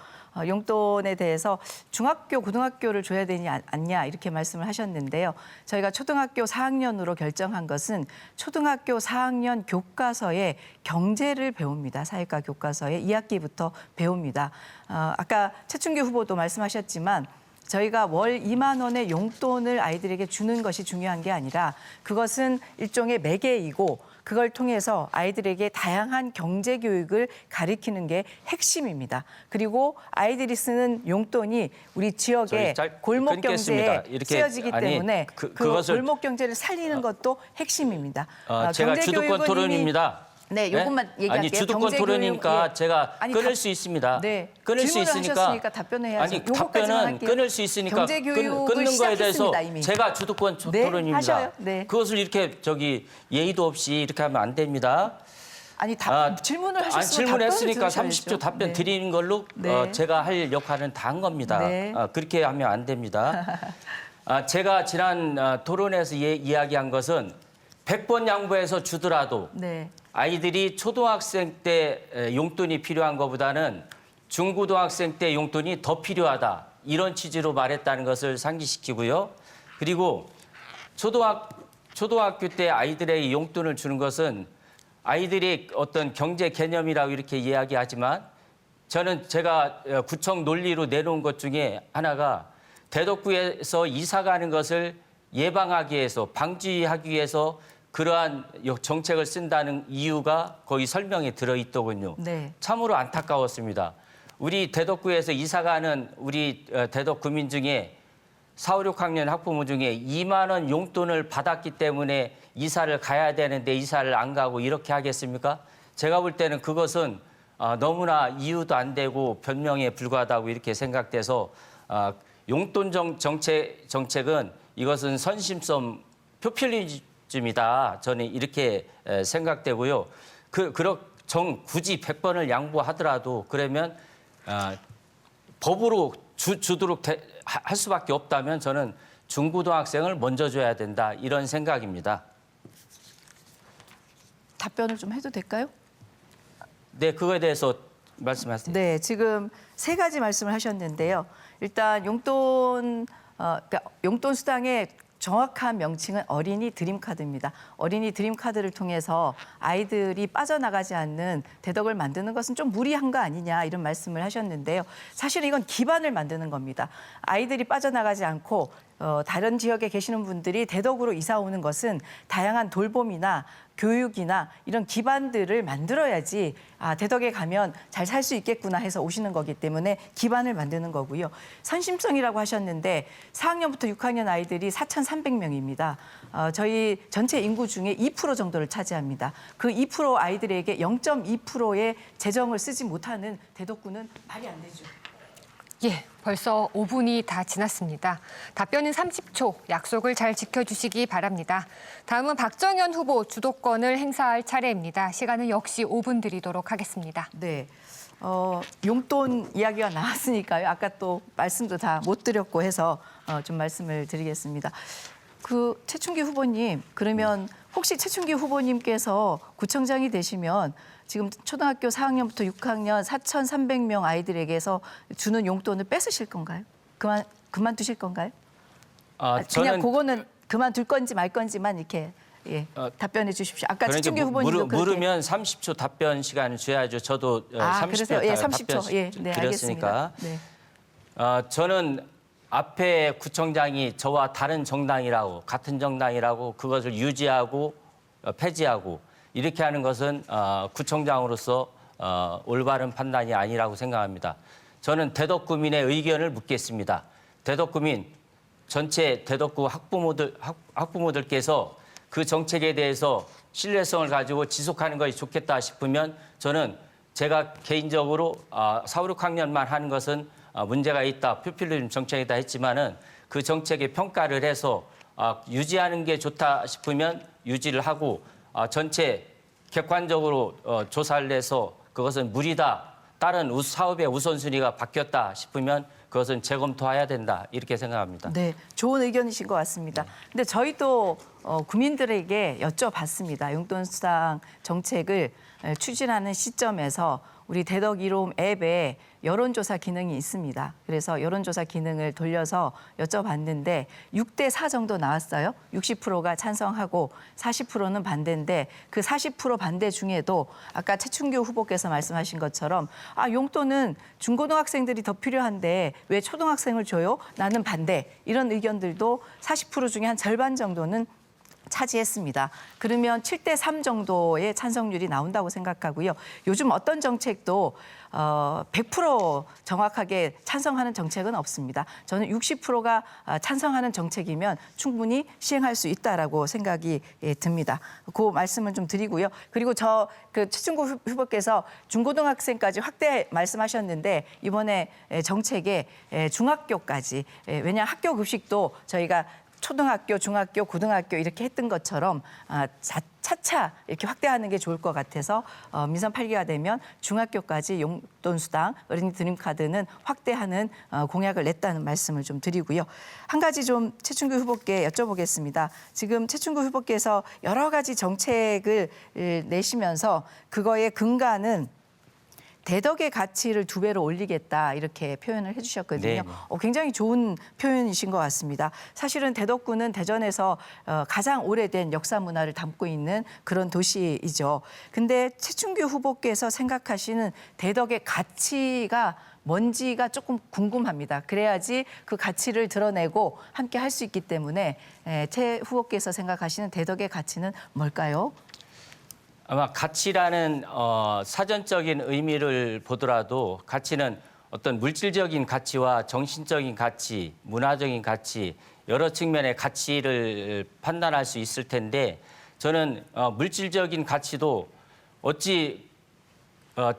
[SPEAKER 3] 용돈에 대해서 중학교, 고등학교를 줘야 되지 않냐 이렇게 말씀을 하셨는데요. 저희가 초등학교 4학년으로 결정한 것은 초등학교 4학년 교과서에 경제를 배웁니다. 사회과 교과서에 2학기부터 배웁니다. 아까 최충규 후보도 말씀하셨지만 저희가 월 2만 원의 용돈을 아이들에게 주는 것이 중요한 게 아니라 그것은 일종의 매개이고 그걸 통해서 아이들에게 다양한 경제 교육을 가르치는 게 핵심입니다. 그리고 아이들이 쓰는 용돈이 우리 지역의 골목 경제에 쓰여지기 때문에 그 골목 경제를 살리는 것도 핵심입니다.
[SPEAKER 2] 제가 주도권 토론입니다.
[SPEAKER 3] 네, 이것만 얘기할게요.
[SPEAKER 2] 아니 주도권 토론이니까 제가 끊을 수 있습니다.
[SPEAKER 3] 네,
[SPEAKER 2] 끊을 수 있으니까
[SPEAKER 3] 답변해야죠.
[SPEAKER 2] 아니 답변은 끊을 수 있으니까
[SPEAKER 3] 경제 교육을
[SPEAKER 2] 끊는 거에 대해서
[SPEAKER 3] 이미.
[SPEAKER 2] 제가 주도권
[SPEAKER 3] 네,
[SPEAKER 2] 토론입니다.
[SPEAKER 3] 하셔요. 네.
[SPEAKER 2] 그것을 이렇게 예의도 없이 이렇게 하면 안 됩니다.
[SPEAKER 3] 아니 질문을 하셨으면
[SPEAKER 2] 질문했으니까
[SPEAKER 3] 답변을
[SPEAKER 2] 30초 답변
[SPEAKER 3] 네.
[SPEAKER 2] 드리는 걸로
[SPEAKER 3] 네.
[SPEAKER 2] 제가 할 역할은 다 한 겁니다.
[SPEAKER 3] 네.
[SPEAKER 2] 그렇게 하면 안 됩니다. 제가 지난 토론에서 이야기한 것은 100번 양보해서 주더라도
[SPEAKER 3] 네.
[SPEAKER 2] 아이들이 초등학생 때 용돈이 필요한 것보다는 중고등학생 때 용돈이 더 필요하다. 이런 취지로 말했다는 것을 상기시키고요. 그리고 초등학교 때 아이들에게 용돈을 주는 것은 아이들의 어떤 경제 개념이라고 이렇게 이야기하지만 저는 제가 구청 논리로 내놓은 것 중에 하나가 대덕구에서 이사 가는 것을 예방하기 위해서 방지하기 위해서 그러한 정책을 쓴다는 이유가 거기 설명에 들어있더군요.
[SPEAKER 3] 네.
[SPEAKER 2] 참으로 안타까웠습니다. 우리 대덕구에서 이사 가는 우리 대덕 구민 중에 4, 5, 6학년 학부모 중에 2만 원 용돈을 받았기 때문에 이사를 가야 되는데 이사를 안 가고 이렇게 하겠습니까? 제가 볼 때는 그것은 너무나 이유도 안 되고 변명에 불과하다고 이렇게 생각돼서 용돈 정책은 이것은 선심성 표퓰리즘이다. 저는 이렇게 생각되고요. 굳이 100번을 양보하더라도 그러면 법으로 주도록 할 수밖에 없다면 저는 중고등학생을 먼저 줘야 된다. 이런 생각입니다.
[SPEAKER 3] 답변을 좀 해도 될까요?
[SPEAKER 2] 네, 그거에 대해서 말씀하세요.
[SPEAKER 3] 네, 지금 세 가지 말씀을 하셨는데요. 일단 그러니까 용돈 수당의 정확한 명칭은 어린이 드림카드입니다. 어린이 드림카드를 통해서 아이들이 빠져나가지 않는 대덕을 만드는 것은 좀 무리한 거 아니냐 이런 말씀을 하셨는데요. 사실 이건 기반을 만드는 겁니다. 아이들이 빠져나가지 않고 다른 지역에 계시는 분들이 대덕으로 이사 오는 것은 다양한 돌봄이나 교육이나 이런 기반들을 만들어야지 대덕에 가면 잘 살 수 있겠구나 해서 오시는 거기 때문에 기반을 만드는 거고요. 선심성이라고 하셨는데 4학년부터 6학년 아이들이 4,300명입니다. 저희 전체 인구 중에 2% 정도를 차지합니다. 그 2% 아이들에게 0.2%의 재정을 쓰지 못하는 대덕구는 말이 안 되죠.
[SPEAKER 1] 예, 벌써 5분이 다 지났습니다. 답변은 30초, 약속을 잘 지켜주시기 바랍니다. 다음은 박정현 후보 주도권을 행사할 차례입니다. 시간은 역시 5분 드리도록 하겠습니다.
[SPEAKER 3] 네. 용돈 이야기가 나왔으니까요. 아까 또 말씀도 다 못 드렸고 해서 좀 말씀을 드리겠습니다. 그 최춘기 후보님, 그러면 혹시 최춘기 후보님께서 구청장이 되시면 지금 초등학교 4학년부터 6학년 4,300명 아이들에게서 주는 용돈을 뺏으실 건가요? 그만두실 건가요? 그냥
[SPEAKER 2] 저는
[SPEAKER 3] 그거는 그만둘 건지 말 건지만 이렇게 답변해 주십시오. 아까 최춘기 후보님도
[SPEAKER 2] 물으면 30초 답변 시간을 줘야죠. 저도 30초
[SPEAKER 3] 그래서요? 예, 30초.
[SPEAKER 2] 답변 드렸으니까.
[SPEAKER 3] 알겠습니다. 네.
[SPEAKER 2] 저는 앞에 구청장이 저와 다른 정당이라고, 같은 정당이라고 그것을 유지하고 폐지하고 이렇게 하는 것은 구청장으로서 올바른 판단이 아니라고 생각합니다. 저는 대덕구민의 의견을 묻겠습니다. 대덕구민 전체 대덕구 학부모들께서 그 정책에 대해서 신뢰성을 가지고 지속하는 것이 좋겠다 싶으면 저는 제가 개인적으로 4, 6학년만 하는 것은 문제가 있다, 포퓰리즘 정책이다 했지만은 그 정책에 평가를 해서 유지하는 게 좋다 싶으면 유지를 하고 전체 객관적으로 조사를 해서 그것은 무리다, 다른 사업의 우선순위가 바뀌었다 싶으면 그것은 재검토해야 된다 이렇게 생각합니다.
[SPEAKER 3] 네, 좋은 의견이신 것 같습니다. 근데 저희도 구민들에게 여쭤봤습니다. 용돈수당 정책을 추진하는 시점에서 우리 대덕 이로움 앱에 여론조사 기능이 있습니다. 그래서 여론조사 기능을 돌려서 여쭤봤는데 6대4 정도 나왔어요. 60%가 찬성하고 40%는 반대인데 그 40% 반대 중에도 아까 최춘규 후보께서 말씀하신 것처럼 용돈은 중고등학생들이 더 필요한데 왜 초등학생을 줘요? 나는 반대. 이런 의견들도 40% 중에 한 절반 정도는 차지했습니다. 그러면 7대3 정도의 찬성률이 나온다고 생각하고요. 요즘 어떤 정책도 100% 정확하게 찬성하는 정책은 없습니다. 저는 60%가 찬성하는 정책이면 충분히 시행할 수 있다라고 생각이 듭니다. 그 말씀을 좀 드리고요. 그리고 최충구 후보께서 중고등학생까지 확대 말씀하셨는데 이번에 정책에 중학교까지 왜냐 학교 급식도 저희가 초등학교, 중학교, 고등학교 이렇게 했던 것처럼 차차 이렇게 확대하는 게 좋을 것 같아서 민선 8기가 되면 중학교까지 용돈수당, 어린이 드림카드는 확대하는 공약을 냈다는 말씀을 좀 드리고요. 한 가지 좀 최춘규 후보께 여쭤보겠습니다. 지금 최춘규 후보께서 여러 가지 정책을 내시면서 그거의 근간은 대덕의 가치를 2배로 올리겠다 이렇게 표현을 해주셨거든요. 굉장히 좋은 표현이신 것 같습니다. 사실은 대덕구는 대전에서 가장 오래된 역사 문화를 담고 있는 그런 도시이죠. 근데 최춘규 후보께서 생각하시는 대덕의 가치가 뭔지가 조금 궁금합니다. 그래야지 그 가치를 드러내고 함께 할 수 있기 때문에 최 후보께서 생각하시는 대덕의 가치는 뭘까요?
[SPEAKER 2] 아마 가치라는 사전적인 의미를 보더라도 가치는 어떤 물질적인 가치와 정신적인 가치, 문화적인 가치 여러 측면의 가치를 판단할 수 있을 텐데 저는 물질적인 가치도 어찌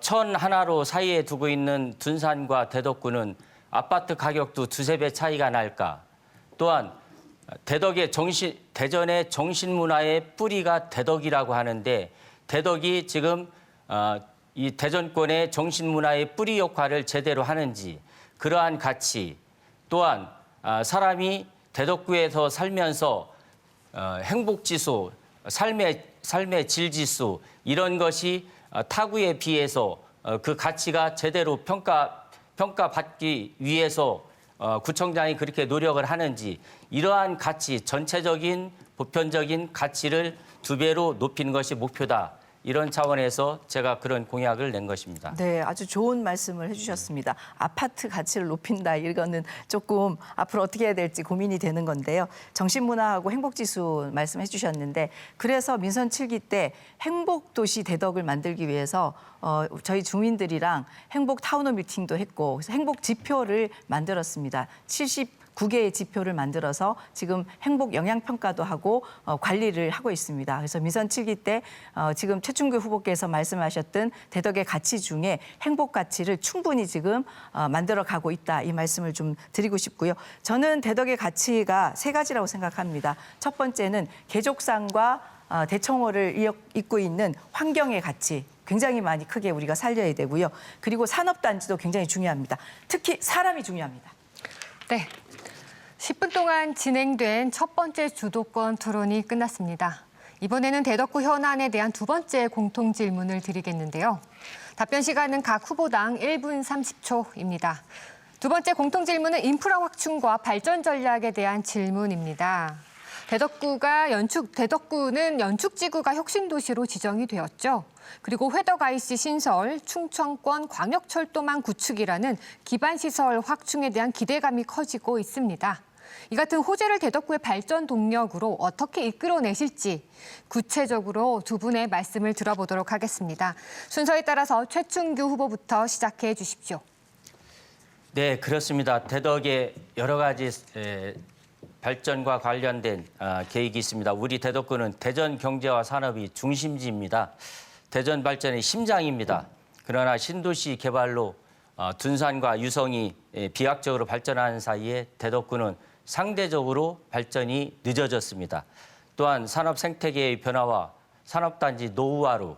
[SPEAKER 2] 천 하나로 사이에 두고 있는 둔산과 대덕구는 아파트 가격도 2~3배 차이가 날까? 또한 대전의 정신문화의 뿌리가 대덕이라고 하는데 대덕이 지금 이 대전권의 정신문화의 뿌리 역할을 제대로 하는지 그러한 가치 또한 사람이 대덕구에서 살면서 행복지수, 삶의 질지수 이런 것이 타구에 비해서 그 가치가 제대로 평가받기 위해서 구청장이 그렇게 노력을 하는지 이러한 가치, 전체적인 보편적인 가치를 2배로 높이는 것이 목표다. 이런 차원에서 제가 그런 공약을 낸 것입니다.
[SPEAKER 3] 네, 아주 좋은 말씀을 해주셨습니다. 아파트 가치를 높인다, 이거는 조금 앞으로 어떻게 해야 될지 고민이 되는 건데요. 정신문화하고 행복지수 말씀해 주셨는데, 그래서 민선 7기 때 행복도시 대덕을 만들기 위해서 저희 주민들이랑 행복 타운홀 미팅도 했고, 그래서 행복 지표를 만들었습니다. 79개의 지표를 만들어서 지금 행복 영향평가도 하고 관리를 하고 있습니다. 그래서 민선 7기 때 지금 최충규 후보께서 말씀하셨던 대덕의 가치 중에 행복 가치를 충분히 지금 만들어 가고 있다, 이 말씀을 좀 드리고 싶고요. 저는 대덕의 가치가 세 가지라고 생각합니다. 첫 번째는 개족상과 대청호를 잇고 있는 환경의 가치, 굉장히 많이 크게 우리가 살려야 되고요. 그리고 산업단지도 굉장히 중요합니다. 특히 사람이 중요합니다.
[SPEAKER 1] 네. 10분 동안 진행된 첫 번째 주도권 토론이 끝났습니다. 이번에는 대덕구 현안에 대한 두 번째 공통 질문을 드리겠는데요. 답변 시간은 각 후보당 1분 30초입니다. 두 번째 공통 질문은 인프라 확충과 발전 전략에 대한 질문입니다. 대덕구는 연축지구가 혁신도시로 지정이 되었죠. 그리고 회덕 IC 신설, 충청권 광역철도망 구축이라는 기반시설 확충에 대한 기대감이 커지고 있습니다. 이 같은 호재를 대덕구의 발전 동력으로 어떻게 이끌어내실지 구체적으로 두 분의 말씀을 들어보도록 하겠습니다. 순서에 따라서 최충규 후보부터 시작해 주십시오.
[SPEAKER 2] 네, 그렇습니다. 대덕의 여러 가지 발전과 관련된 계획이 있습니다. 우리 대덕구는 대전 경제와 산업이 중심지입니다. 대전 발전의 심장입니다. 그러나 신도시 개발로 둔산과 유성이 비약적으로 발전하는 사이에 대덕구는 상대적으로 발전이 늦어졌습니다. 또한 산업 생태계의 변화와 산업단지 노후화로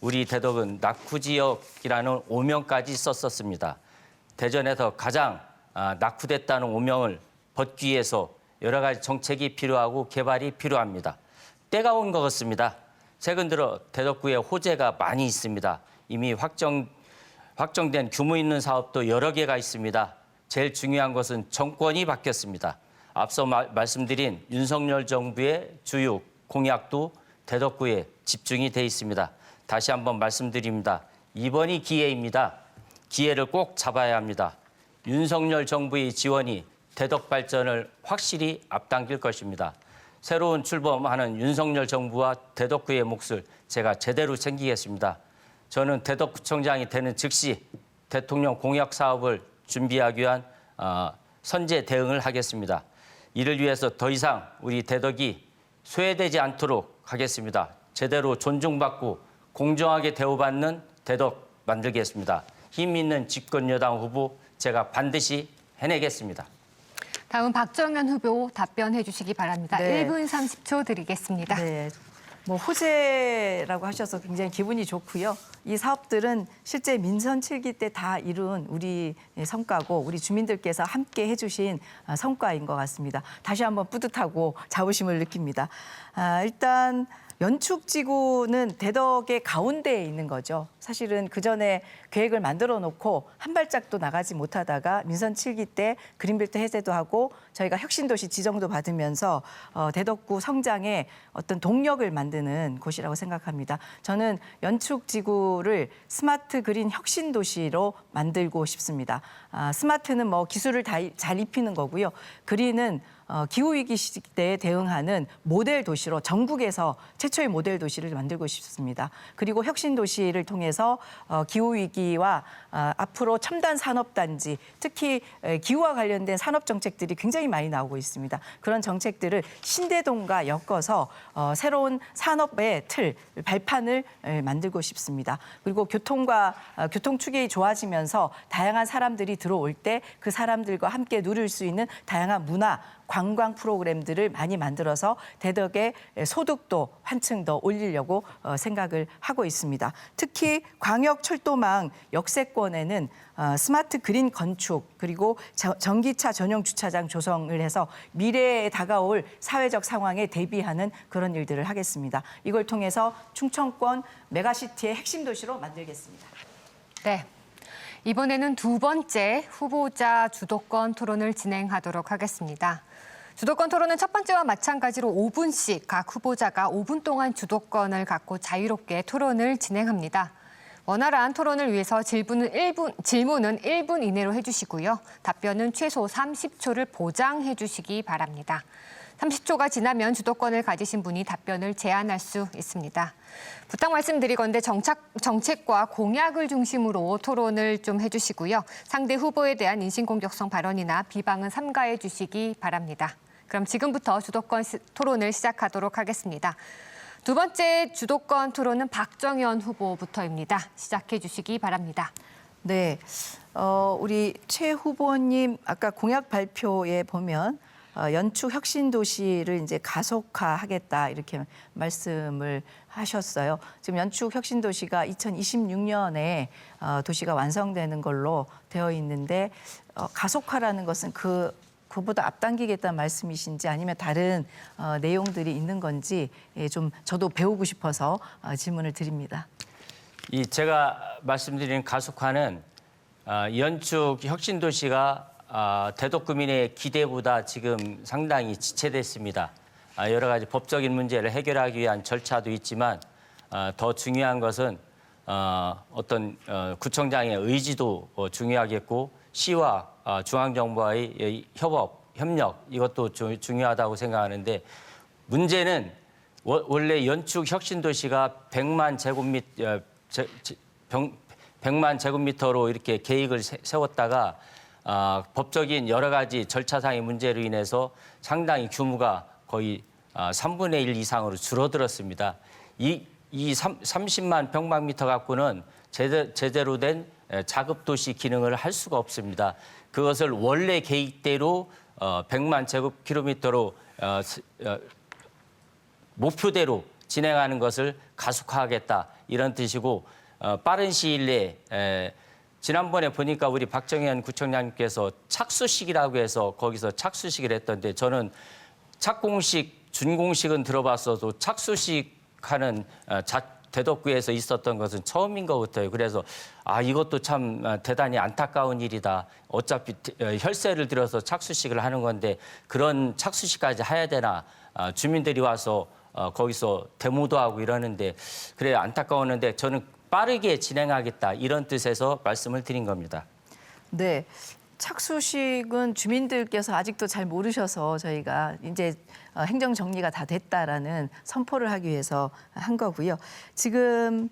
[SPEAKER 2] 우리 대덕은 낙후지역이라는 오명까지 썼었습니다. 대전에서 가장 낙후됐다는 오명을 벗기 위해서 여러 가지 정책이 필요하고 개발이 필요합니다. 때가 온 것 같습니다. 최근 들어 대덕구에 호재가 많이 있습니다. 이미 확정된 규모 있는 사업도 여러 개가 있습니다. 제일 중요한 것은 정권이 바뀌었습니다. 앞서 말씀드린 윤석열 정부의 주요 공약도 대덕구에 집중이 돼 있습니다. 다시 한번 말씀드립니다. 이번이 기회입니다. 기회를 꼭 잡아야 합니다. 윤석열 정부의 지원이 대덕 발전을 확실히 앞당길 것입니다. 새로운 출범하는 윤석열 정부와 대덕구의 몫을 제가 제대로 챙기겠습니다. 저는 대덕구청장이 되는 즉시 대통령 공약 사업을 준비하기 위한 선제 대응을 하겠습니다. 이를 위해서 더 이상 우리 대덕이 소외되지 않도록 하겠습니다. 제대로 존중받고 공정하게 대우받는 대덕 만들겠습니다. 힘 있는 집권 여당 후보 제가 반드시 해내겠습니다.
[SPEAKER 1] 다음 박정현 후보 답변해 주시기 바랍니다.
[SPEAKER 3] 네.
[SPEAKER 1] 1분 30초 드리겠습니다.
[SPEAKER 3] 네. 호재라고 하셔서 굉장히 기분이 좋고요. 이 사업들은 실제 민선 7기 때 다 이룬 우리 성과고 우리 주민들께서 함께 해주신 성과인 것 같습니다. 다시 한번 뿌듯하고 자부심을 느낍니다. 일단 연축지구는 대덕의 가운데에 있는 거죠. 사실은 그전에 계획을 만들어 놓고 한 발짝도 나가지 못하다가 민선 7기 때 그린벨트 해제도 하고 저희가 혁신도시 지정도 받으면서 대덕구 성장에 어떤 동력을 만드는 곳이라고 생각합니다. 저는 연축지구를 스마트 그린 혁신도시로 만들고 싶습니다. 스마트는 기술을 잘 입히는 거고요. 그린은 기후위기 시대에 대응하는 모델 도시로 전국에서 최초의 모델 도시를 만들고 싶습니다. 그리고 혁신도시를 통해서 기후위기와 앞으로 첨단 산업단지, 특히 기후와 관련된 산업 정책들이 굉장히 많이 나오고 있습니다. 그런 정책들을 신대동과 엮어서 새로운 산업의 발판을 만들고 싶습니다. 그리고 교통 축이 좋아지면서 다양한 사람들이 들어올 때 그 사람들과 함께 누릴 수 있는 다양한 문화, 관광 프로그램들을 많이 만들어서 대덕의 소득도 한층 더 올리려고 생각을 하고 있습니다. 특히 광역철도망 역세권에는 스마트 그린 건축 그리고 전기차 전용 주차장 조성을 해서 미래에 다가올 사회적 상황에 대비하는 그런 일들을 하겠습니다. 이걸 통해서 충청권 메가시티의 핵심 도시로 만들겠습니다.
[SPEAKER 1] 네. 이번에는 두 번째 후보자 주도권 토론을 진행하도록 하겠습니다. 주도권 토론은 첫 번째와 마찬가지로 5분씩 각 후보자가 5분 동안 주도권을 갖고 자유롭게 토론을 진행합니다. 원활한 토론을 위해서 질문은 1분 이내로 해주시고요. 답변은 최소 30초를 보장해 주시기 바랍니다. 30초가 지나면 주도권을 가지신 분이 답변을 제한할 수 있습니다. 부탁 말씀드리건대 정책과 공약을 중심으로 토론을 좀 해주시고요. 상대 후보에 대한 인신공격성 발언이나 비방은 삼가해 주시기 바랍니다. 그럼 지금부터 주도권 토론을 시작하도록 하겠습니다. 두 번째 주도권 토론은 박정현 후보부터입니다. 시작해 주시기 바랍니다.
[SPEAKER 3] 네, 우리 최 후보님 아까 공약 발표에 보면 연축 혁신 도시를 이제 가속화하겠다 이렇게 말씀을 하셨어요. 지금 연축 혁신 도시가 2026년에 도시가 완성되는 걸로 되어 있는데 가속화라는 것은 그보다 앞당기겠다는 말씀이신지 아니면 다른 내용들이 있는 건지 좀 저도 배우고 싶어서 질문을 드립니다.
[SPEAKER 2] 제가 말씀드린 가속화는 연축 혁신 도시가 대도구민의 기대보다 지금 상당히 지체됐습니다. 여러 가지 법적인 문제를 해결하기 위한 절차도 있지만 더 중요한 것은 어떤 구청장의 의지도 중요하겠고 시와 중앙정부와의 협력 이것도 중요하다고 생각하는데 문제는 원래 연축 혁신 도시가 100만 제곱미터로 이렇게 계획을 세웠다가 법적인 여러 가지 절차상의 문제로 인해서 상당히 규모가 거의 3분의 1 이상으로 줄어들었습니다. 이 30만 평방미터 갖고는 제대로 된 자급도시 기능을 할 수가 없습니다. 그것을 원래 계획대로 100만 제곱킬로미터로 목표대로 진행하는 것을 가속화하겠다 이런 뜻이고 빠른 시일 내에 지난번에 보니까 우리 박정현 구청장님께서 착수식이라고 해서 거기서 착수식을 했던데 저는 착공식, 준공식은 들어봤어도 착수식 하는 대덕구에서 있었던 것은 처음인 것 같아요. 그래서 이것도 참 대단히 안타까운 일이다. 어차피 혈세를 들여서 착수식을 하는 건데 그런 착수식까지 해야 되나. 주민들이 와서 거기서 데모도 하고 이러는데 그래 안타까웠는데 저는 빠르게 진행하겠다 이런 뜻에서 말씀을 드린 겁니다.
[SPEAKER 3] 네, 착수식은 주민들께서 아직도 잘 모르셔서 저희가 이제 행정 정리가 다 됐다라는 선포를 하기 위해서 한 거고요. 지금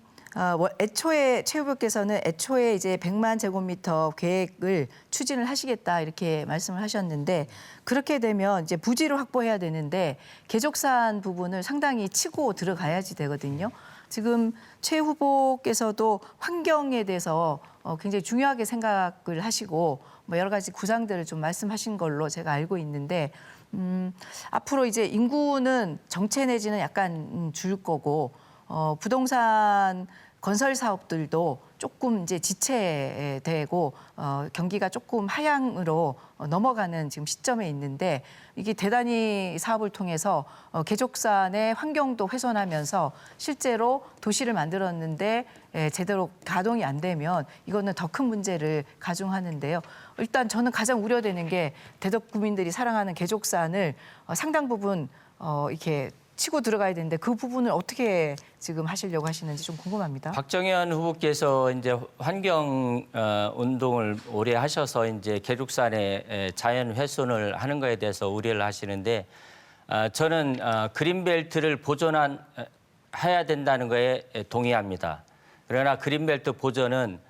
[SPEAKER 3] 애초에 최 후보께서는 애초에 이제 100만 제곱미터 계획을 추진을 하시겠다 이렇게 말씀을 하셨는데 그렇게 되면 이제 부지를 확보해야 되는데 개족산 부분을 상당히 치고 들어가야지 되거든요. 지금 최 후보께서도 환경에 대해서 굉장히 중요하게 생각을 하시고 뭐 여러 가지 구상들을 좀 말씀하신 걸로 제가 알고 있는데 앞으로 이제 인구는 정체 내지는 약간 줄 거고 부동산 건설 사업들도 조금 이제 지체되고 경기가 조금 하향으로 넘어가는 지금 시점에 있는데 이게 대단히 사업을 통해서 개족산의 환경도 훼손하면서 실제로 도시를 만들었는데 제대로 가동이 안 되면 이거는 더 큰 문제를 가중하는데요. 일단 저는 가장 우려되는 게 대덕 구민들이 사랑하는 개족산을 상당 부분 이렇게 치고 들어가야 되는데 그 부분을 어떻게 지금 하시려고 하시는지 좀 궁금합니다.
[SPEAKER 2] 박정현 후보께서 이제 환경 운동을 오래 하셔서 이제 계륵산의 자연 훼손을 하는 것에 대해서 우려를 하시는데 저는 그린벨트를 보존해야 된다는 거에 동의합니다. 그러나 그린벨트 보존은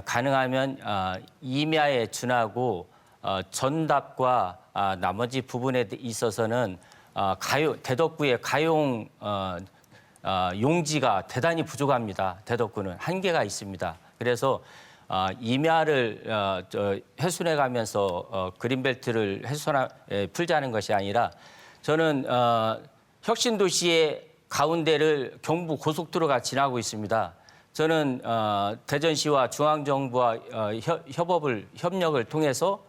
[SPEAKER 2] 가능하면 임야에 준하고 전답과 나머지 부분에 있어서는 대덕구의 가용 용지가 대단히 부족합니다. 대덕구는 한계가 있습니다. 그래서 임야를 훼손해가면서 그린벨트를 풀자는 것이 아니라 저는 혁신도시의 가운데를 경부 고속도로가 지나고 있습니다. 저는 대전시와 중앙정부와 협력을 통해서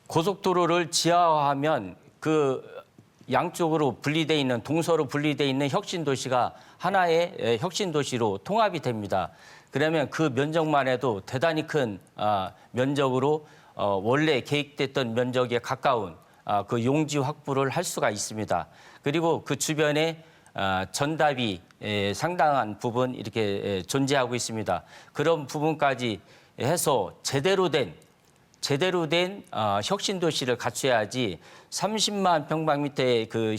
[SPEAKER 2] 고속도로를 지하화하면 그 양쪽으로 분리돼 있는 동서로 분리돼 있는 혁신도시가 하나의 혁신도시로 통합이 됩니다. 그러면 그 면적만 해도 대단히 큰 면적으로 원래 계획됐던 면적에 가까운 그 용지 확보를 할 수가 있습니다. 그리고 그 주변에 전답이 상당한 부분 이렇게 존재하고 있습니다. 그런 부분까지 해서 제대로 된 혁신 도시를 갖춰야지 30만 평방미터의 그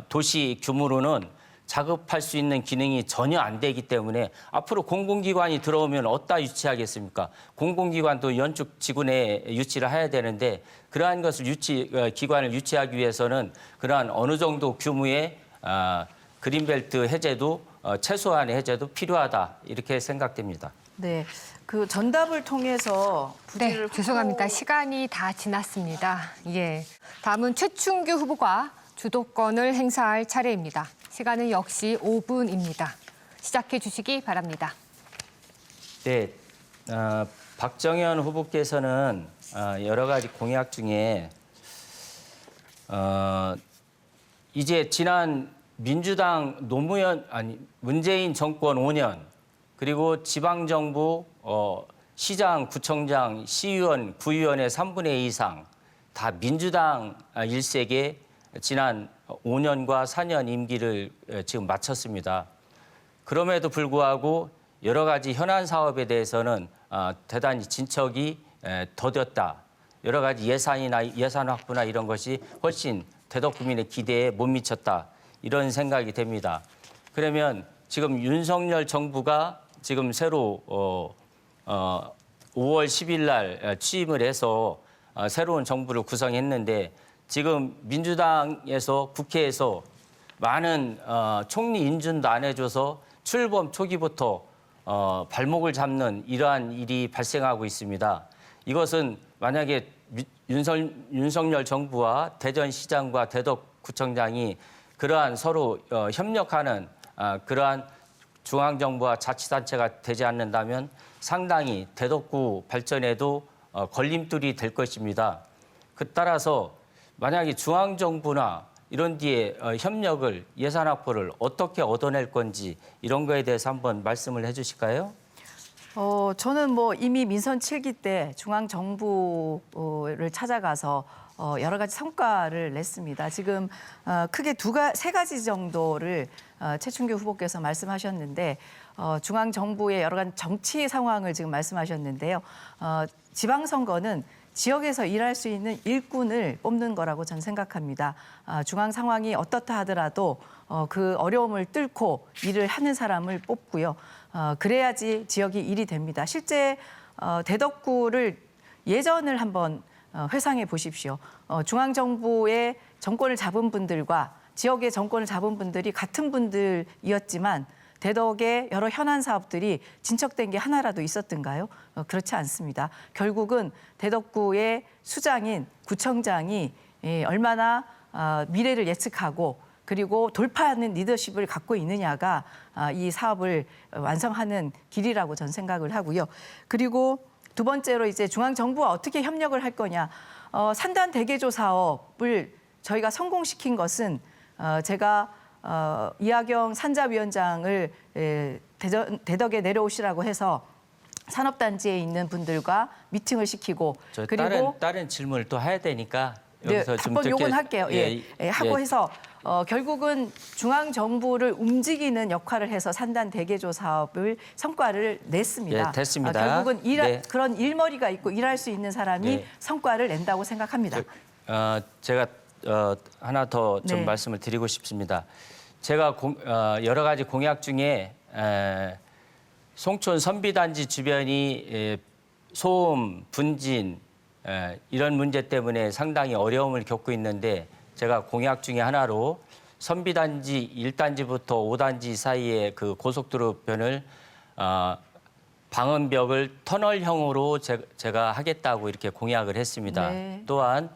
[SPEAKER 2] 도시 규모로는 자급할 수 있는 기능이 전혀 안 되기 때문에 앞으로 공공기관이 들어오면 어디다 유치하겠습니까? 공공기관도 연축 지구 내에 유치를 해야 되는데 그러한 것을 기관을 유치하기 위해서는 그러한 어느 정도 규모의 그린벨트 해제도 최소한의 해제도 필요하다 이렇게 생각됩니다.
[SPEAKER 3] 네, 그 전답을 통해서 부지를
[SPEAKER 1] 죄송합니다. 시간이 다 지났습니다. 예, 다음은 최충규 후보가 주도권을 행사할 차례입니다. 시간은 역시 5분입니다. 시작해 주시기 바랍니다.
[SPEAKER 2] 네, 박정현 후보께서는 여러 가지 공약 중에 이제 지난 민주당 문재인 정권 5년 그리고 지방정부 시장, 구청장, 시의원, 구의원의 3분의 2 이상 다 민주당 일색에 지난 5년과 4년 임기를 지금 마쳤습니다. 그럼에도 불구하고 여러 가지 현안 사업에 대해서는 대단히 진척이 더뎠다. 여러 가지 예산 확보나 이런 것이 훨씬 대덕구민의 기대에 못 미쳤다. 이런 생각이 됩니다. 그러면 지금 윤석열 정부가 지금 새로 5월 10일 날 취임을 해서 새로운 정부를 구성했는데 지금 민주당에서 국회에서 많은 총리 인준도 안 해줘서 출범 초기부터 발목을 잡는 이러한 일이 발생하고 있습니다. 이것은 만약에 윤석열 정부와 대전시장과 대덕구청장이 그러한 서로 협력하는 그러한 중앙정부와 자치단체가 되지 않는다면 상당히 대덕구 발전에도 걸림돌이 될 것입니다. 따라서 만약에 중앙정부나 이런 뒤에 협력을 예산 확보를 어떻게 얻어낼 건지 이런 거에 대해서 한번 말씀을 해주실까요?
[SPEAKER 3] 저는 뭐 이미 민선 7기 때 중앙정부를 찾아가서 여러 가지 성과를 냈습니다. 지금 크게 세 가지 정도를 최충규 후보께서 말씀하셨는데 중앙정부의 여러 가지 정치 상황을 지금 말씀하셨는데요. 지방선거는 지역에서 일할 수 있는 일꾼을 뽑는 거라고 저는 생각합니다. 중앙 상황이 어떻다 하더라도 그 어려움을 뚫고 일을 하는 사람을 뽑고요. 그래야지 지역이 일이 됩니다. 실제 대덕구를 예전을 한번 회상해 보십시오. 중앙정부의 정권을 잡은 분들과 지역의 정권을 잡은 분들이 같은 분들이었지만 대덕의 여러 현안 사업들이 진척된 게 하나라도 있었던가요? 그렇지 않습니다. 결국은 대덕구의 수장인 구청장이 얼마나 미래를 예측하고 그리고 돌파하는 리더십을 갖고 있느냐가 이 사업을 완성하는 길이라고 저는 생각을 하고요. 그리고 두 번째로 이제 중앙정부와 어떻게 협력을 할 거냐. 산단 대개조 사업을 저희가 성공시킨 것은 제가 이하경 산자위원장을 대덕에 내려오시라고 해서 산업단지에 있는 분들과 미팅을 시키고
[SPEAKER 2] 그리고 다른 질문을 또 해야 되니까 여기서 좀
[SPEAKER 3] 한번 요건 할게요. 하고 해서 결국은 중앙정부를 움직이는 역할을 해서 산단 대개조 사업을 성과를 냈습니다.
[SPEAKER 2] 예, 됐습니다.
[SPEAKER 3] 결국은 그런 일머리가 있고 일할 수 있는 사람이 성과를 낸다고 생각합니다.
[SPEAKER 2] 제가 하나 더 좀 말씀을 드리고 싶습니다. 제가 여러 가지 공약 중에 송촌 선비단지 주변이 소음, 분진 이런 문제 때문에 상당히 어려움을 겪고 있는데 제가 공약 중에 하나로 선비단지 1단지부터 5단지 사이의 그 고속도로변을 방음벽을 터널형으로 제가 하겠다고 이렇게 공약을 했습니다.
[SPEAKER 3] 네.
[SPEAKER 2] 또한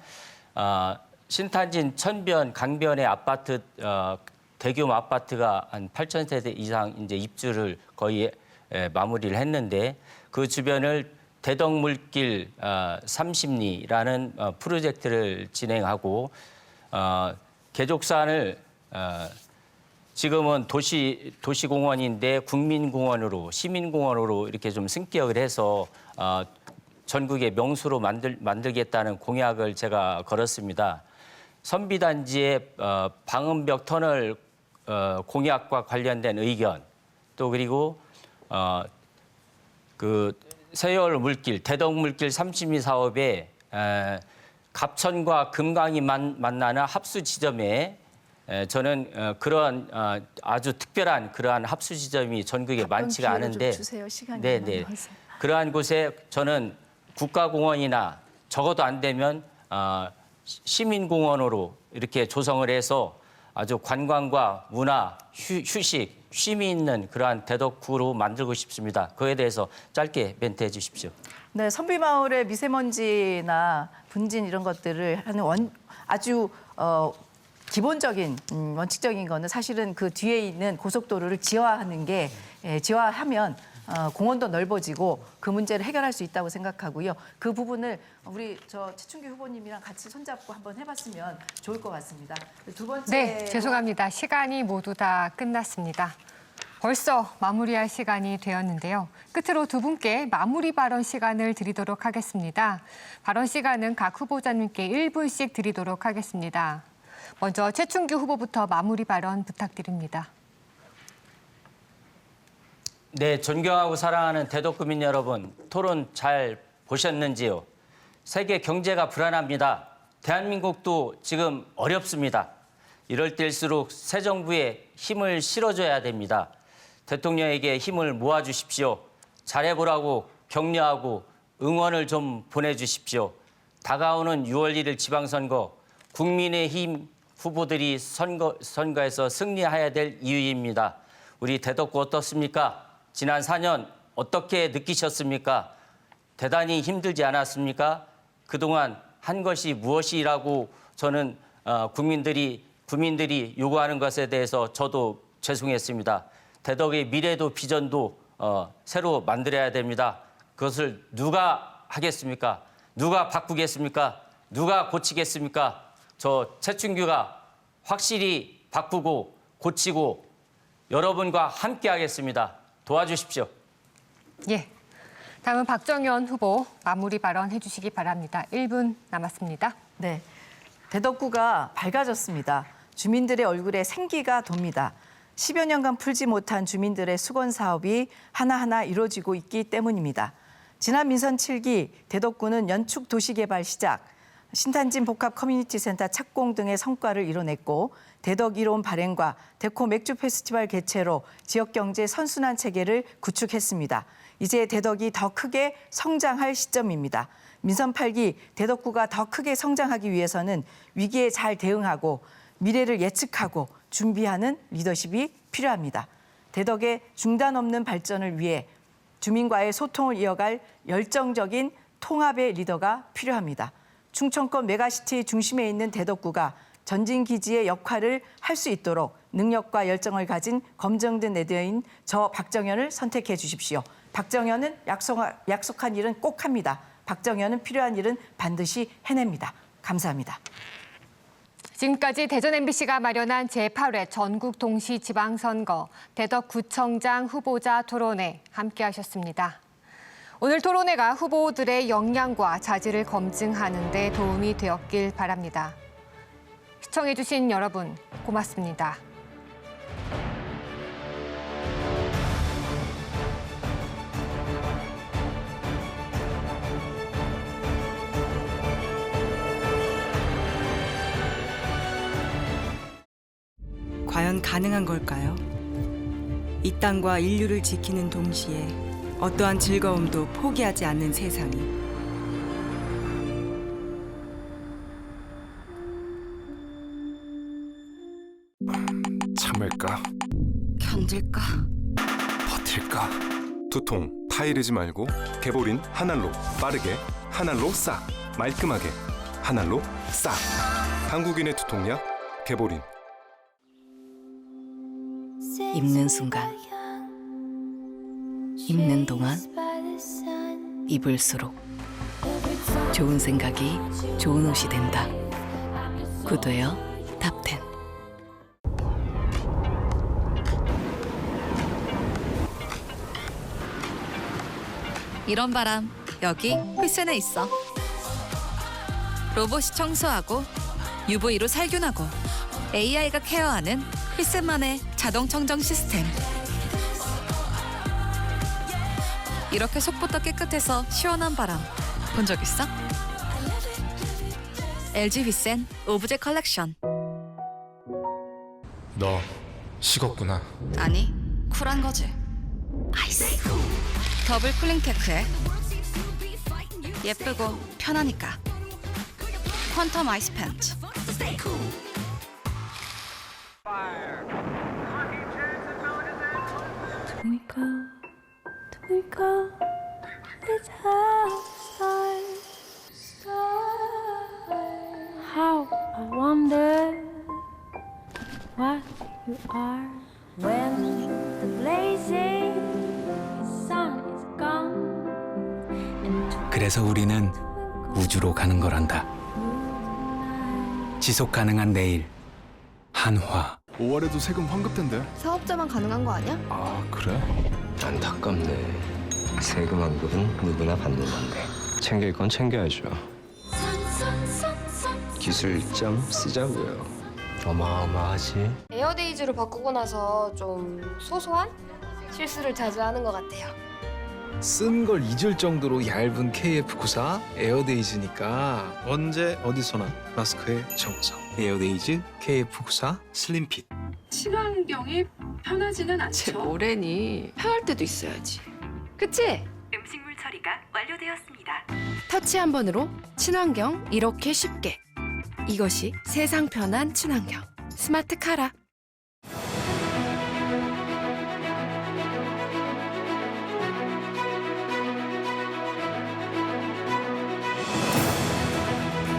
[SPEAKER 2] 신탄진 천변 강변의 아파트 대규모 아파트가 한 8,000세대 이상 이제 입주를 거의 마무리를 했는데 그 주변을 대덕물길 30리라는 프로젝트를 진행하고 개족산을 지금은 도시공원인데 국민공원으로 시민공원으로 이렇게 좀 승격을 해서 전국의 명수로 만들겠다는 공약을 제가 걸었습니다. 선비단지의 방음벽 터널 공약과 관련된 의견, 또 그리고 그 세월 물길, 대덕 물길 32 사업에 갑천과 금강이 만나는 합수 지점에 저는 그러한 아주 특별한 그러한 합수 지점이 전국에 많지가 않은데,
[SPEAKER 3] 주세요. 시간이
[SPEAKER 2] 네네,
[SPEAKER 3] 남아서.
[SPEAKER 2] 그러한 곳에 저는 국가공원이나 적어도 안 되면 시민공원으로 이렇게 조성을 해서 아주 관광과 문화, 휴식, 쉼이 있는 그러한 대덕구로 만들고 싶습니다. 그에 대해서 짧게 멘트해 주십시오.
[SPEAKER 3] 네, 선비마을의 미세먼지나 분진 이런 것들을 하는 아주 기본적인 원칙적인 거는 사실은 그 뒤에 있는 고속도로를 지하화하는 게 지하화하면 공원도 넓어지고 그 문제를 해결할 수 있다고 생각하고요. 그 부분을 우리 최춘규 후보님이랑 같이 손잡고 한번 해봤으면 좋을 것 같습니다. 두 번째.
[SPEAKER 1] 네, 죄송합니다. 시간이 모두 다 끝났습니다. 벌써 마무리할 시간이 되었는데요. 끝으로 두 분께 마무리 발언 시간을 드리도록 하겠습니다. 발언 시간은 각 후보자님께 1분씩 드리도록 하겠습니다. 먼저 최춘규 후보부터 마무리 발언 부탁드립니다.
[SPEAKER 2] 네, 존경하고 사랑하는 대덕구민 여러분, 토론 잘 보셨는지요? 세계 경제가 불안합니다. 대한민국도 지금 어렵습니다. 이럴 때일수록 새 정부에 힘을 실어줘야 됩니다. 대통령에게 힘을 모아주십시오. 잘해보라고 격려하고 응원을 좀 보내주십시오. 다가오는 6월 1일 지방선거, 국민의힘 후보들이 선거에서 승리해야 될 이유입니다. 우리 대덕구 어떻습니까? 지난 4년 어떻게 느끼셨습니까? 대단히 힘들지 않았습니까? 그동안 한 것이 무엇이라고 저는 국민들이 요구하는 것에 대해서 저도 죄송했습니다. 대덕의 미래도 비전도 새로 만들어야 됩니다. 그것을 누가 하겠습니까? 누가 바꾸겠습니까? 누가 고치겠습니까? 저 최춘규가 확실히 바꾸고 고치고 여러분과 함께 하겠습니다. 도와주십시오.
[SPEAKER 1] 예, 다음은 박정현 후보 마무리 발언 해주시기 바랍니다. 1분 남았습니다.
[SPEAKER 3] 네, 대덕구가 밝아졌습니다. 주민들의 얼굴에 생기가 돕니다. 10여 년간 풀지 못한 주민들의 수건 사업이 하나하나 이루어지고 있기 때문입니다. 지난 민선 7기 대덕구는 연축 도시개발 시작, 신탄진 복합 커뮤니티 센터 착공 등의 성과를 이뤄냈고 대덕 이로운 발행과 데코 맥주 페스티벌 개최로 지역 경제 선순환 체계를 구축했습니다. 이제 대덕이 더 크게 성장할 시점입니다. 민선 8기 대덕구가 더 크게 성장하기 위해서는 위기에 잘 대응하고 미래를 예측하고 준비하는 리더십이 필요합니다. 대덕의 중단 없는 발전을 위해 주민과의 소통을 이어갈 열정적인 통합의 리더가 필요합니다. 충청권 메가시티 중심에 있는 대덕구가 전진기지의 역할을 할 수 있도록 능력과 열정을 가진 검증된 리더인 저 박정현을 선택해 주십시오. 박정현은 약속한 일은 꼭 합니다. 박정현은 필요한 일은 반드시 해냅니다. 감사합니다.
[SPEAKER 1] 지금까지 대전 MBC가 마련한 제8회 전국 동시 지방선거 대덕구청장 후보자 토론회 함께하셨습니다. 오늘 토론회가 후보들의 역량과 자질을 검증하는 데 도움이 되었길 바랍니다. 시청해주신 여러분 고맙습니다.
[SPEAKER 4] 과연 가능한 걸까요? 이 땅과 인류를 지키는 동시에 어떠한 즐거움도 포기하지 않는 세상이.
[SPEAKER 5] 참을까?
[SPEAKER 4] 견딜까?
[SPEAKER 5] 버틸까? 두통, 타이르지 말고 개보린 한알로 빠르게, 한알로 싹, 말끔하게, 한알로 싹. 한국인의 두통약 개보린.
[SPEAKER 4] 입는 순간, 입는 동안, 입을수록 좋은 생각이 좋은 옷이 된다. 구두여 탑10.
[SPEAKER 6] 이런 바람 여기 휘센에 있어. 로봇이 청소하고 UV로 살균하고 AI가 케어하는 휘센만의 자동 청정 시스템. 이렇게 속보다 깨끗해서 시원한 바람 본 적 있어? LG 휘센 오브제 컬렉션.
[SPEAKER 7] 너 식었구나.
[SPEAKER 6] 아니, 쿨한 거지. 아이스. 더블 쿨링 테크에 예쁘고 편하니까. 퀀텀 아이스 팬츠.
[SPEAKER 8] Twinkle, twinkle, little star, star. How I wonder what you are when the blazing sun is gone and
[SPEAKER 9] 그래서 우리는 우주로 가는 거란다. 지속 가능한 내일 한화.
[SPEAKER 5] 5월에도 세금 환급된대.
[SPEAKER 10] 사업자만 가능한 거 아니야?
[SPEAKER 5] 아, 그래?
[SPEAKER 11] 안타깝네. 세금 환급은 누구나 받는 건데 챙길 건 챙겨야죠. 기술 좀 쓰자고요. 어마어마하지.
[SPEAKER 10] 에어데이즈로 바꾸고 나서 좀 소소한 실수를 자주 하는 것 같아요.
[SPEAKER 7] 쓴 걸 잊을 정도로 얇은 KF94 에어데이즈니까 언제 어디서나 마스크의 정성. 에어데이즈 KF94 슬림핏.
[SPEAKER 12] 친환경이 편하지는 않죠.
[SPEAKER 6] 제 모래니 편할 때도 있어야지.
[SPEAKER 12] 그치?
[SPEAKER 6] 음식물 처리가 완료되었습니다.
[SPEAKER 12] 터치 한 번으로 친환경 이렇게 쉽게. 이것이 세상 편한 친환경. 스마트 카라.